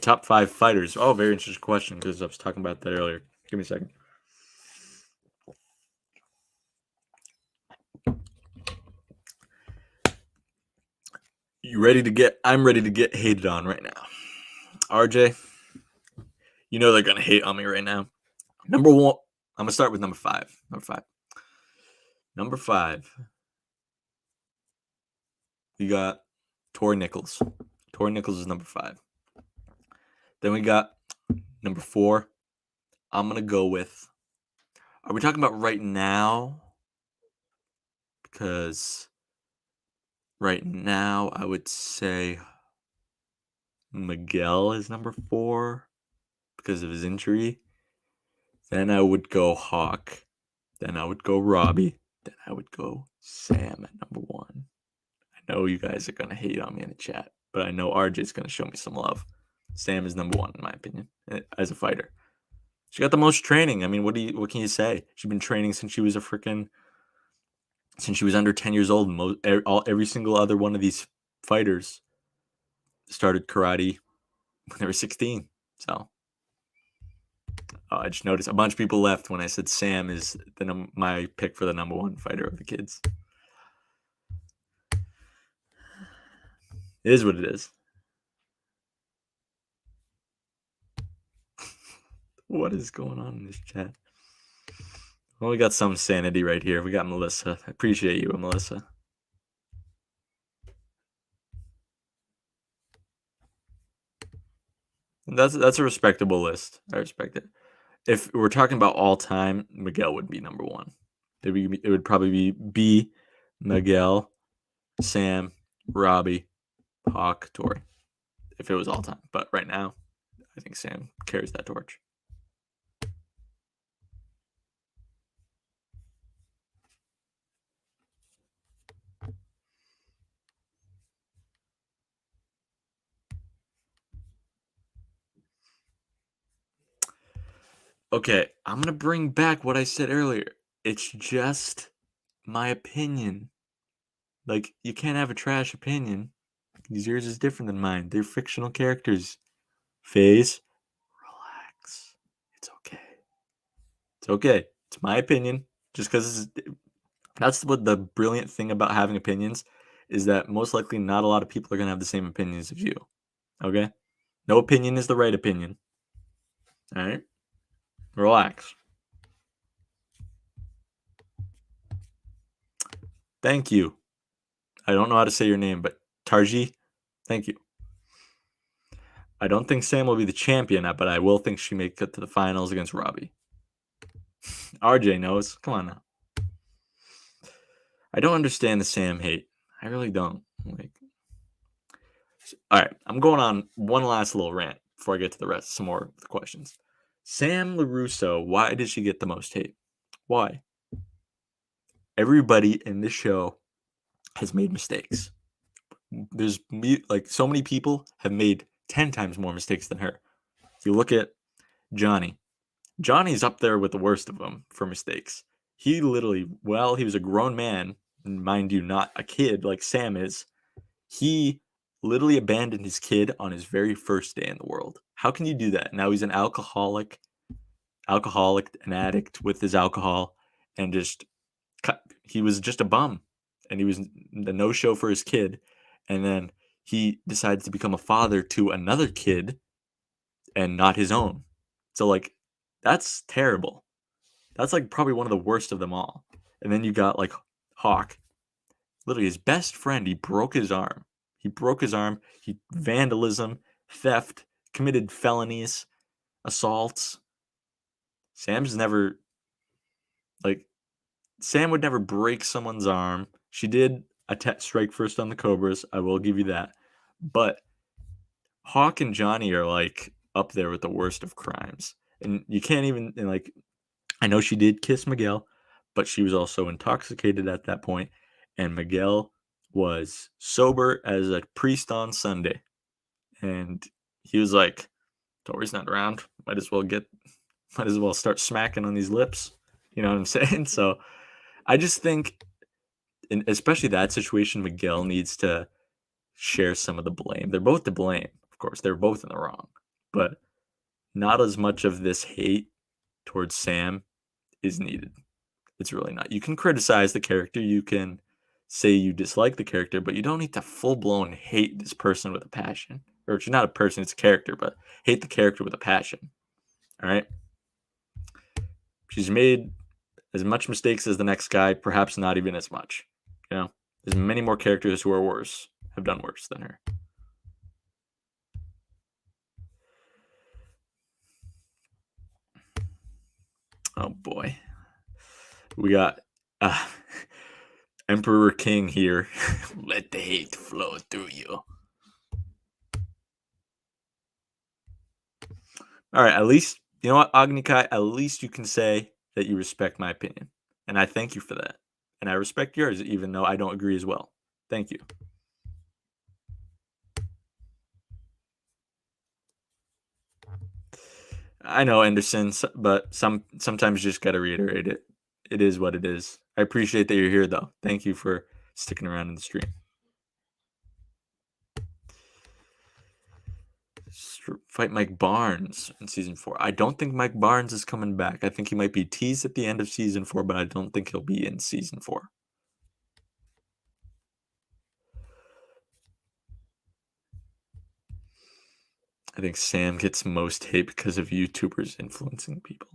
Speaker 2: Top 5 fighters. Oh, very interesting question, because I was talking about that earlier. Give me a second. I'm ready to get hated on right now. RJ, you know they're going to hate on me right now. Number 1, I'm going to start with number 5. Number 5. We got Tori Nichols. Tori Nichols is number 5. Then we got number 4. I'm going to go with, are we talking about right now? Because right now I would say Miguel is number 4 because of his injury. Then I would go Hawk. Then I would go Robbie. Then I would go Sam at number 1. I know you guys are going to hate on me in the chat, but I know RJ's going to show me some love. Sam is number 1 in my opinion as a fighter. She got the most training. I mean, what can you say? She's been training since she was since she was under 10 years old. Every single other one of these fighters started karate when they were 16. So I just noticed a bunch of people left when I said Sam is my pick for the number 1 fighter of the kids. It is what it is. What is going on in this chat? Well, we got some sanity right here. We got Melissa. I appreciate you, Melissa. That's a respectable list. I respect it. If we're talking about all time, Miguel would be number 1. It would probably be Miguel, Sam, Robbie, Hawk, Tori. If it was all time. But right now, I think Sam carries that torch. Okay, I'm going to bring back what I said earlier. It's just my opinion. Like, you can't have a trash opinion because yours is different than mine. They're fictional characters. FaZe, relax. It's okay. It's okay. It's my opinion. Just because that's what the brilliant thing about having opinions is, that most likely not a lot of people are going to have the same opinions as you. Okay? No opinion is the right opinion. All right? Relax. Thank you. I don't know how to say your name, but Tarji, thank you. I don't think Sam will be the champion, but I will think she may get to the finals against Robbie. RJ knows. Come on now. I don't understand the Sam hate. I really don't. All right, I'm going on one last little rant before I get to the rest. Some more of the questions. Sam LaRusso, why did she get the most hate? Why? Everybody in this show has made mistakes. There's so many people have made 10 times more mistakes than her. If you look at Johnny, Johnny's up there with the worst of them for mistakes. He was a grown man, mind you, not a kid like Sam is. He literally abandoned his kid on his very first day in the world. How can you do that? Now he's an alcoholic, an addict with his alcohol, and he was just a bum, and he was the no-show for his kid, and then he decided to become a father to another kid and not his own. So that's terrible. That's probably one of the worst of them all. And then you got Hawk, literally his best friend. He broke his arm. He vandalism, theft, committed felonies, assaults. Sam would never break someone's arm. She did
Speaker 1: strike first on the Cobras. I will give you that. But Hawk and Johnny are like up there with the worst of crimes. And you can't even, and like, I know she did kiss Miguel, but she was also intoxicated at that point, and Miguel was sober as a priest on Sunday. And he was like, Tori's not around. Might as well start smacking on these lips. You know what I'm saying? So I just think, and especially that situation, Miguel needs to share some of the blame. They're both to blame, of course. They're both in the wrong. But not as much of this hate towards Sam is needed. It's really not. You can criticize the character. You can say you dislike the character, but you don't need to full-blown hate this person with a passion. Or it's not a person, it's a character, but hate the character with a passion. All right? She's made as much mistakes as the next guy, perhaps not even as much. You know? There's many more characters who are worse, have done worse than her. Oh boy. We got Emperor King here. Let the hate flow through you. All right, at least, you know what, Agnikai, at least you can say that you respect my opinion. And I thank you for that. And I respect yours, even though I don't agree as well. Thank you. I know, Anderson, but sometimes you just got to reiterate it. It is what it is. I appreciate that you're here, though. Thank you for sticking around in the stream. Fight Mike Barnes in season 4. I don't think Mike Barnes is coming back. I think he might be teased at the end of season 4, but I don't think he'll be in season 4. I think Sam gets most hate because of YouTubers influencing people.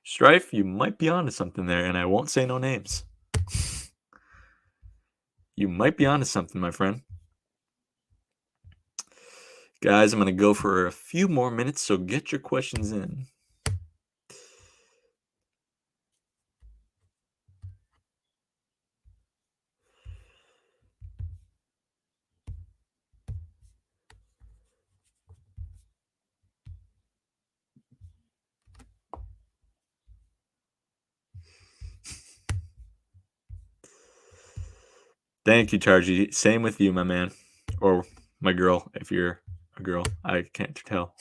Speaker 1: Strife, you might be onto something there, and I won't say no names. You might be onto something, my friend. Guys, I'm going to go for a few more minutes, so get your questions in. Thank you, Chargy. Same with you, my man. Or my girl, if you're a girl. I can't tell.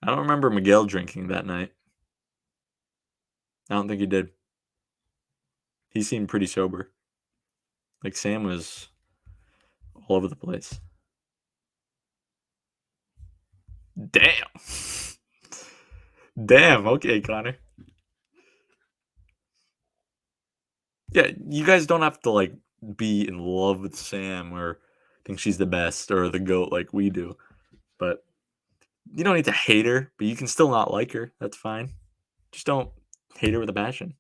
Speaker 1: I don't remember Miguel drinking that night. I don't think he did. He seemed pretty sober. Like Sam was all over the place. Damn. Damn. Okay, Connor. Yeah, you guys don't have to like be in love with Sam or think she's the best or the GOAT like we do. But you don't need to hate her, but you can still not like her. That's fine. Just don't hate her with a passion.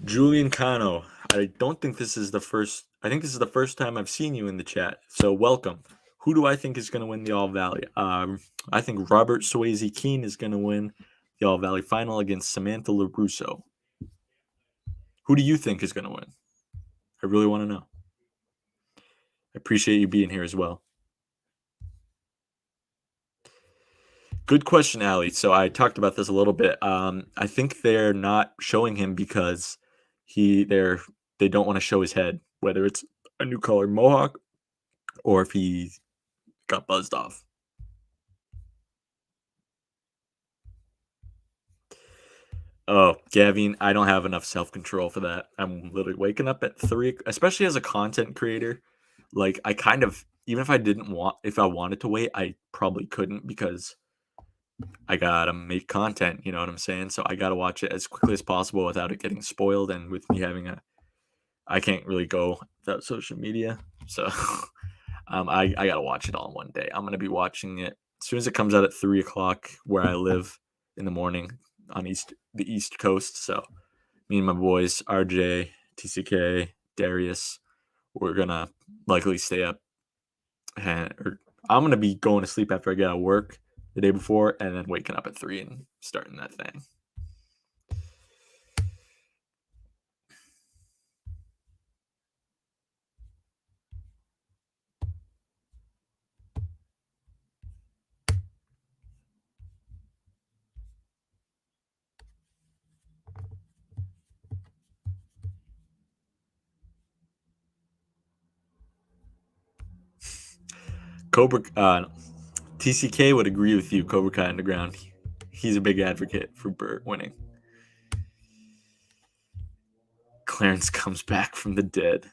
Speaker 1: Julian Cano, I don't think this is the first. I think this is the first time I've seen you in the chat. So welcome. Who do I think is going to win the All Valley? I think Robert Swayze Keene is going to win the All Valley final against Samantha LaRusso. Who do you think is going to win? I really want to know. I appreciate you being here as well. Good question, Ali. So I talked about this a little bit. I think they're not showing him because they don't want to show his head, whether it's a new color mohawk or if he got buzzed off. Oh, Gavin, I don't have enough self-control for that. I'm literally waking up at 3, especially as a content creator. Like I kind of, even if I wanted to wait, I probably couldn't because I gotta make content, you know what I'm saying? So I gotta watch it as quickly as possible without it getting spoiled. And with me having I can't really go without social media. So I gotta watch it all in one day. I'm gonna be watching it
Speaker 2: as soon as it comes out at 3:00 where I live in the morning on the East Coast. So me and my boys, RJ, TCK, Darius, we're gonna likely stay up, or I'm gonna be going to sleep after I get out of work the day before, and then waking up at 3 and starting that thing. TCK would agree with you. Cobra Kai Underground. He's a big advocate for Burt winning. Clarence comes back from the dead.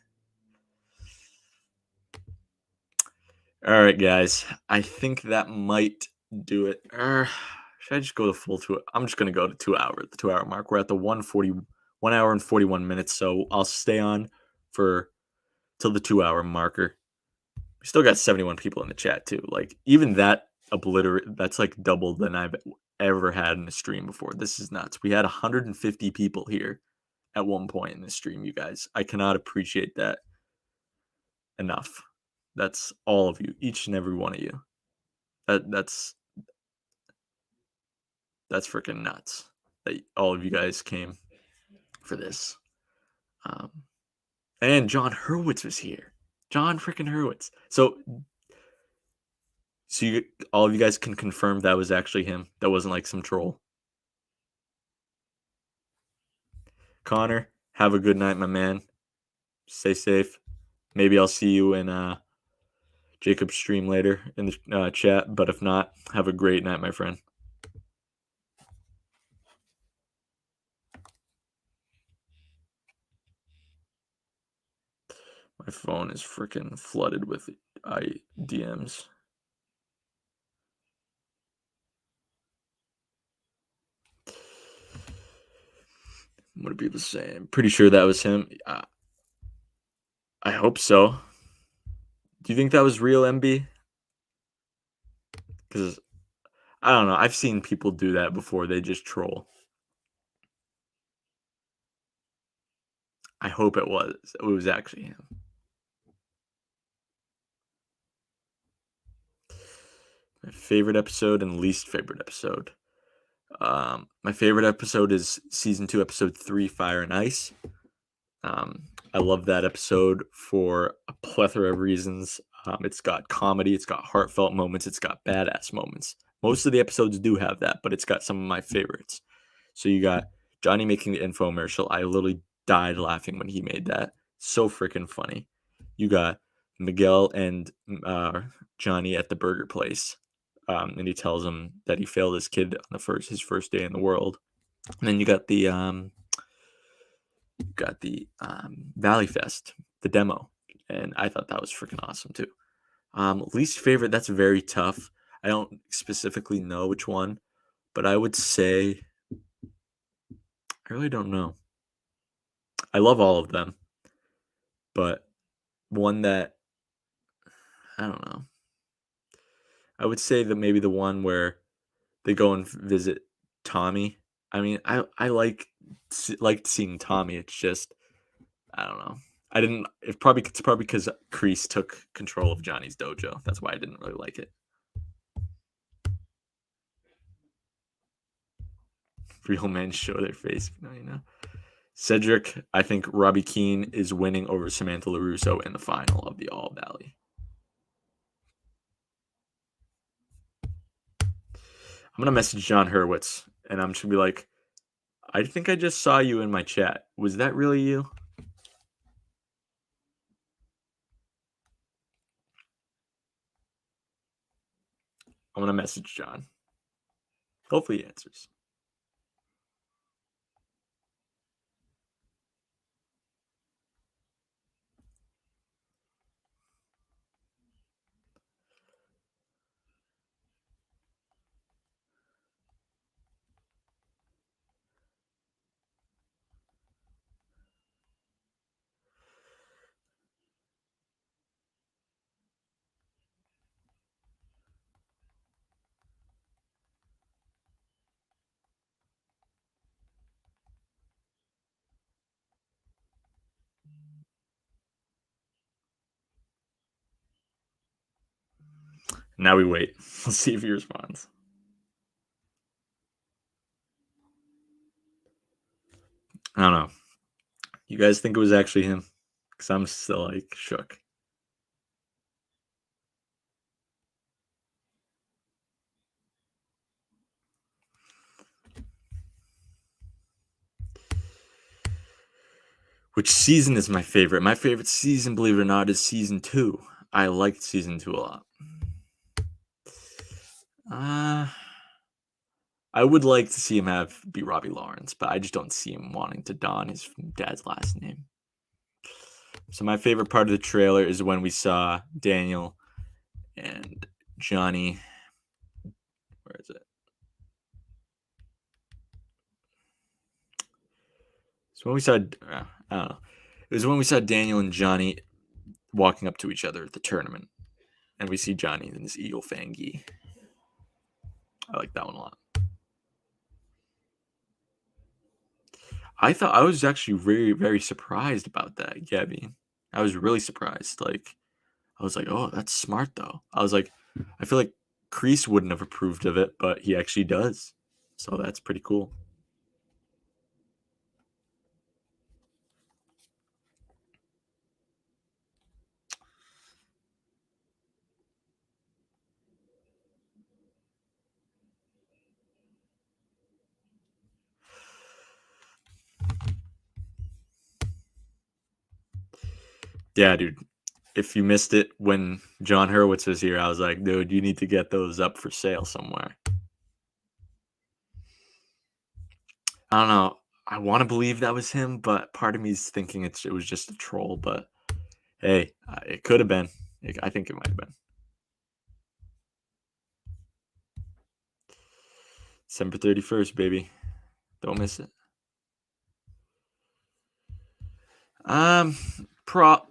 Speaker 2: All right, guys. I think that might do it. Should I just go the full 2? I'm just going to go to 2 hours, the 2 hour mark. We're at the 1 hour and 41 minutes. So I'll stay on for till the 2 hour marker. We still got 71 people in the chat too. Like even that that's like double than I've ever had in a stream before. This is nuts. We had 150 people here at one point in the stream, you guys. I cannot appreciate that enough. That's all of you, each and every one of you. That's freaking nuts that all of you guys came for this. And John Hurwitz was here. John freaking Hurwitz. So all of you guys can confirm that was actually him. That wasn't like some troll. Connor, have a good night, my man. Stay safe. Maybe I'll see you in Jacob's stream later in the chat. But if not, have a great night, my friend. My phone is freaking flooded with DMs. What are people saying? Pretty sure that was him. I hope so. Do you think that was real, MB? Because I don't know. I've seen people do that before. They just troll. I hope it was. It was actually him. My favorite episode and least favorite episode. My favorite episode is season 2, episode 3, Fire and Ice. I love that episode for a plethora of reasons. It's got comedy, it's got heartfelt moments, it's got badass moments. Most of the episodes do have that, but it's got some of my favorites. So you got Johnny making the infomercial. I literally died laughing when he made that. So freaking funny. You got Miguel and Johnny at the burger place. And he tells him that he failed his kid on his first day in the world. And then you got the Valley Fest, the demo, and I thought that was freaking awesome too. Least favorite, that's very tough. I don't specifically know which one, but I would say I really don't know. I love all of them, but one that I don't know. I would say that maybe the one where they go and visit Tommy. I mean, I liked seeing Tommy. It's just I don't know. It's probably because Kreese took control of Johnny's dojo. That's why I didn't really like it. Real men show their face. Cedric, I think Robbie Keane is winning over Samantha LaRusso in the final of the All Valley. I'm going to message John Hurwitz, and I'm just going to be like, I think I just saw you in my chat. Was that really you? I'm going to message John. Hopefully he answers. Now we wait. Let's see if he responds. I don't know. You guys think it was actually him? Because I'm still like shook. Which season is my favorite? My favorite season, believe it or not, is season 2. I liked season 2 a lot. I would like to see him be Robbie Lawrence, but I just don't see him wanting to don his dad's last name. So my favorite part of the trailer is when we saw Daniel and Johnny. Where is it? So when we saw, I don't know. It was when we saw Daniel and Johnny walking up to each other at the tournament, and we see Johnny in this eagle fang gi. I like that one a lot. I was actually very, very surprised about that, Gabby. I was really surprised. Like, I was like, oh, that's smart though. I was like, I feel like Kreese wouldn't have approved of it, but he actually does. So that's pretty cool. Yeah, dude. If you missed it when John Hurwitz was here, I was like, dude, you need to get those up for sale somewhere. I don't know. I want to believe that was him, but part of me is thinking it was just a troll. But hey, it could have been. I think it might have been. December 31st, baby. Don't miss it.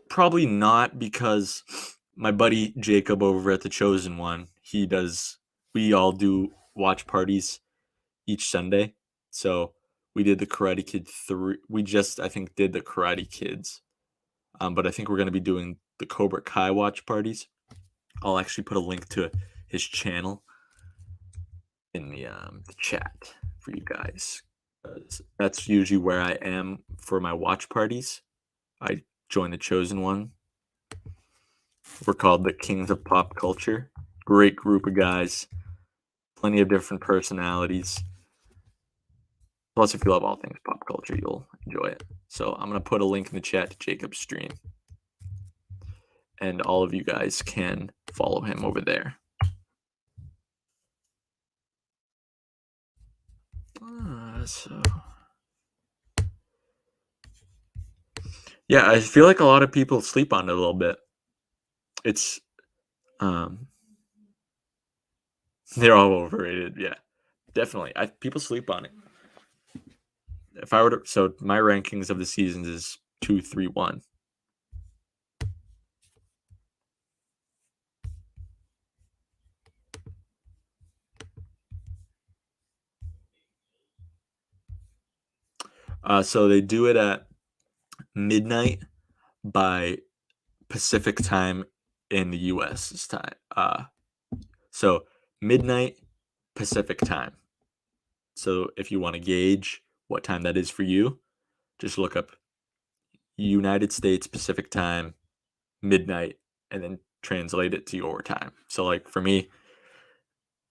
Speaker 2: Probably not, because my buddy Jacob over at The Chosen One, we all do watch parties each Sunday. So we did the Karate Kid 3. We just, I think, did the Karate Kids. But I think we're going to be doing the Cobra Kai watch parties. I'll actually put a link to his channel in the chat for you guys. That's usually where I am for my watch parties. I joined The Chosen One. We're called the Kings of Pop Culture. Great group of guys. Plenty of different personalities. Plus, if you love all things pop culture, you'll enjoy it. So I'm going to put a link in the chat to Jacob's stream. And all of you guys can follow him over there. Yeah, I feel like a lot of people sleep on it a little bit. It's they're all overrated. Yeah, definitely. People sleep on it. If I were to, so my rankings of the seasons is 2, 3, 1. So they do it at midnight by Pacific time in the U.S.'s time. So midnight Pacific time. So if you want to gauge what time that is for you, just look up United States Pacific time, midnight, and then translate it to your time. So like for me,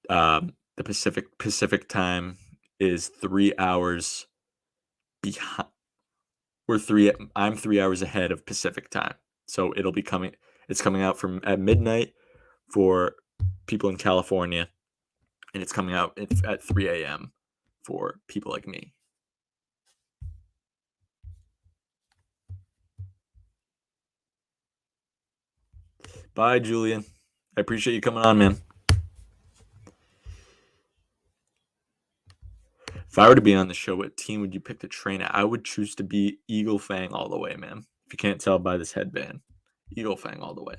Speaker 2: the Pacific time is 3 hours behind. I'm 3 hours ahead of Pacific time. So it's coming out at midnight for people in California, and it's coming out at 3 a.m. for people like me. Bye, Julian. I appreciate you coming on, man. If I were to be on the show, what team would you pick to train at? I would choose to be Eagle Fang all the way, man. If you can't tell by this headband, Eagle Fang all the way.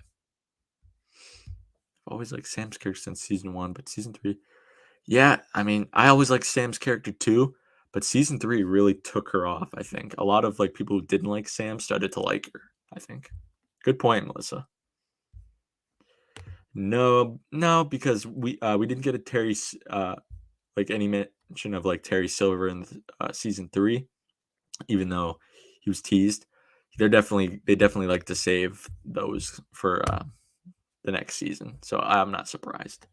Speaker 2: I've always liked Sam's character since season 1, but season 3, yeah, I mean, I always liked Sam's character too, but season 3 really took her off, I think. A lot of like people who didn't like Sam started to like her, I think. Good point, Melissa. No, because we didn't get a like any mention of like Terry Silver in season 3, even though he was teased. They definitely like to save those for the next season, so I'm not surprised.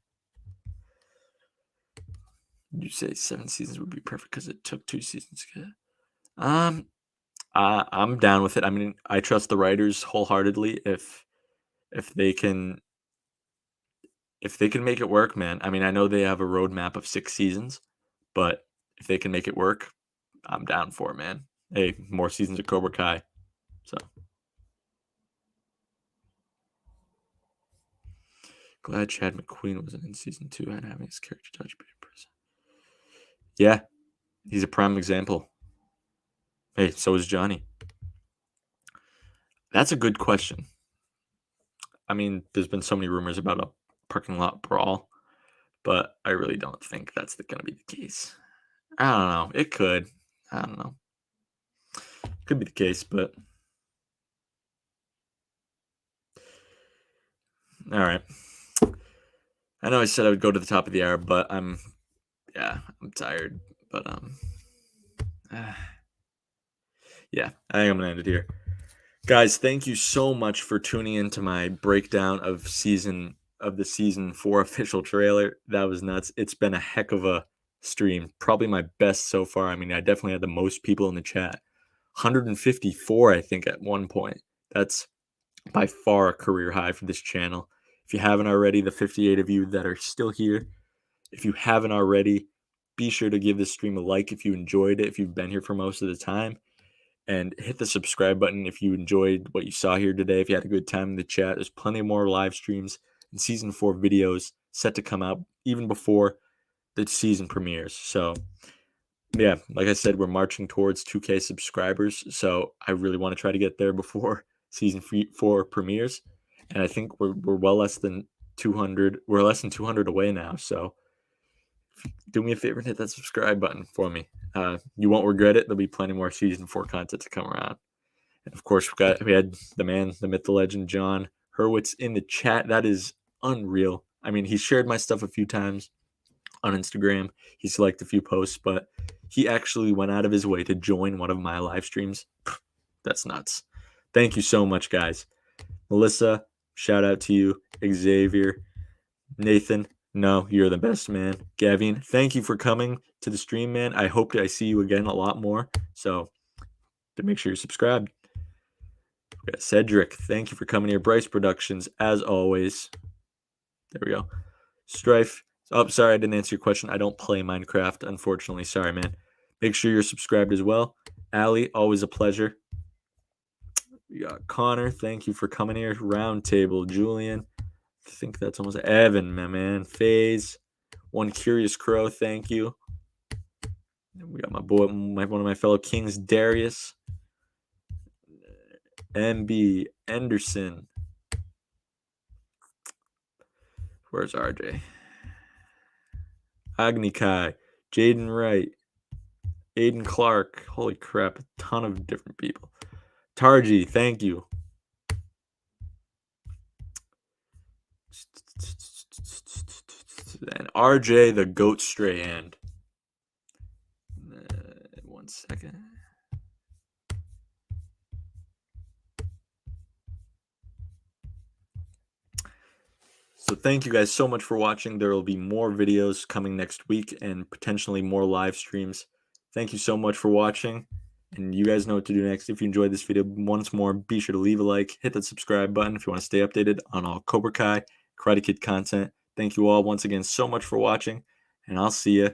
Speaker 2: You say 7 seasons would be perfect because it took 2 seasons to get. I'm down with it. I mean, I trust the writers wholeheartedly. If they can make it work, man. I mean, I know they have a roadmap of 6 seasons, but if they can make it work, I'm down for it, man. Hey, more seasons of Cobra Kai. So glad Chad McQueen wasn't in season 2 and having his character touch being present. Yeah, he's a prime example. Hey, so is Johnny. That's a good question. I mean, there's been so many rumors about a parking lot brawl, but I really don't think that's going to be the case. I don't know. It could. I don't know. Could be the case, but all right. I know I said I would go to the top of the hour, but I'm tired. But yeah, I think I'm gonna end it here. Guys, thank you so much for tuning into my breakdown of the season 4 official trailer. That was nuts. It's been a heck of a stream. Probably my best so far. I mean, I definitely had the most people in the chat. 154, I think, at one point. That's by far a career high for this channel. If you haven't already, the 58 of you that are still here, if you haven't already, be sure to give this stream a like if you enjoyed it, if you've been here for most of the time, and hit the subscribe button if you enjoyed what you saw here today. If you had a good time in the chat, there's plenty more live streams and season 4 videos set to come out even before the season premieres. So yeah, like I said, we're marching towards 2K subscribers, so I really want to try to get there before season 4 premieres, and I think we're well less than 200. We're less than 200 away now, so do me a favor and hit that subscribe button for me. You won't regret it. There'll be plenty more season 4 content to come around, and of course we had the man, the myth, the legend, John Hurwitz in the chat. That is unreal. I mean, he shared my stuff a few times on Instagram. He's liked a few posts, but he actually went out of his way to join one of my live streams. That's nuts. Thank you so much, guys. Melissa, shout out to you. Xavier, Nathan, no, you're the best, man. Gavin, thank you for coming to the stream, man. I hope I see you again a lot more. So to make sure you're subscribed. We got Cedric, thank you for coming here. Bryce Productions, as always. There we go. Strife. Oh, sorry, I didn't answer your question. I don't play Minecraft, unfortunately. Sorry, man. Make sure you're subscribed as well. Allie, always a pleasure. We got Connor. Thank you for coming here. Roundtable. Julian. I think that's almost Evan, my man. FaZe. One Curious Crow. Thank you. And we got my boy, one of my fellow kings, Darius. MB. Anderson. Where's RJ? Agni Kai. Jaden Wright. Aiden Clark. Holy crap, a ton of different people. Tarji, thank you. And RJ, the Goat Stray Hand. 1 second. So thank you guys so much for watching. There will be more videos coming next week and potentially more live streams. Thank you so much for watching. And you guys know what to do next. If you enjoyed this video, once more, be sure to leave a like, hit that subscribe button if you want to stay updated on all Cobra Kai, Karate Kid content. Thank you all once again so much for watching, and I'll see you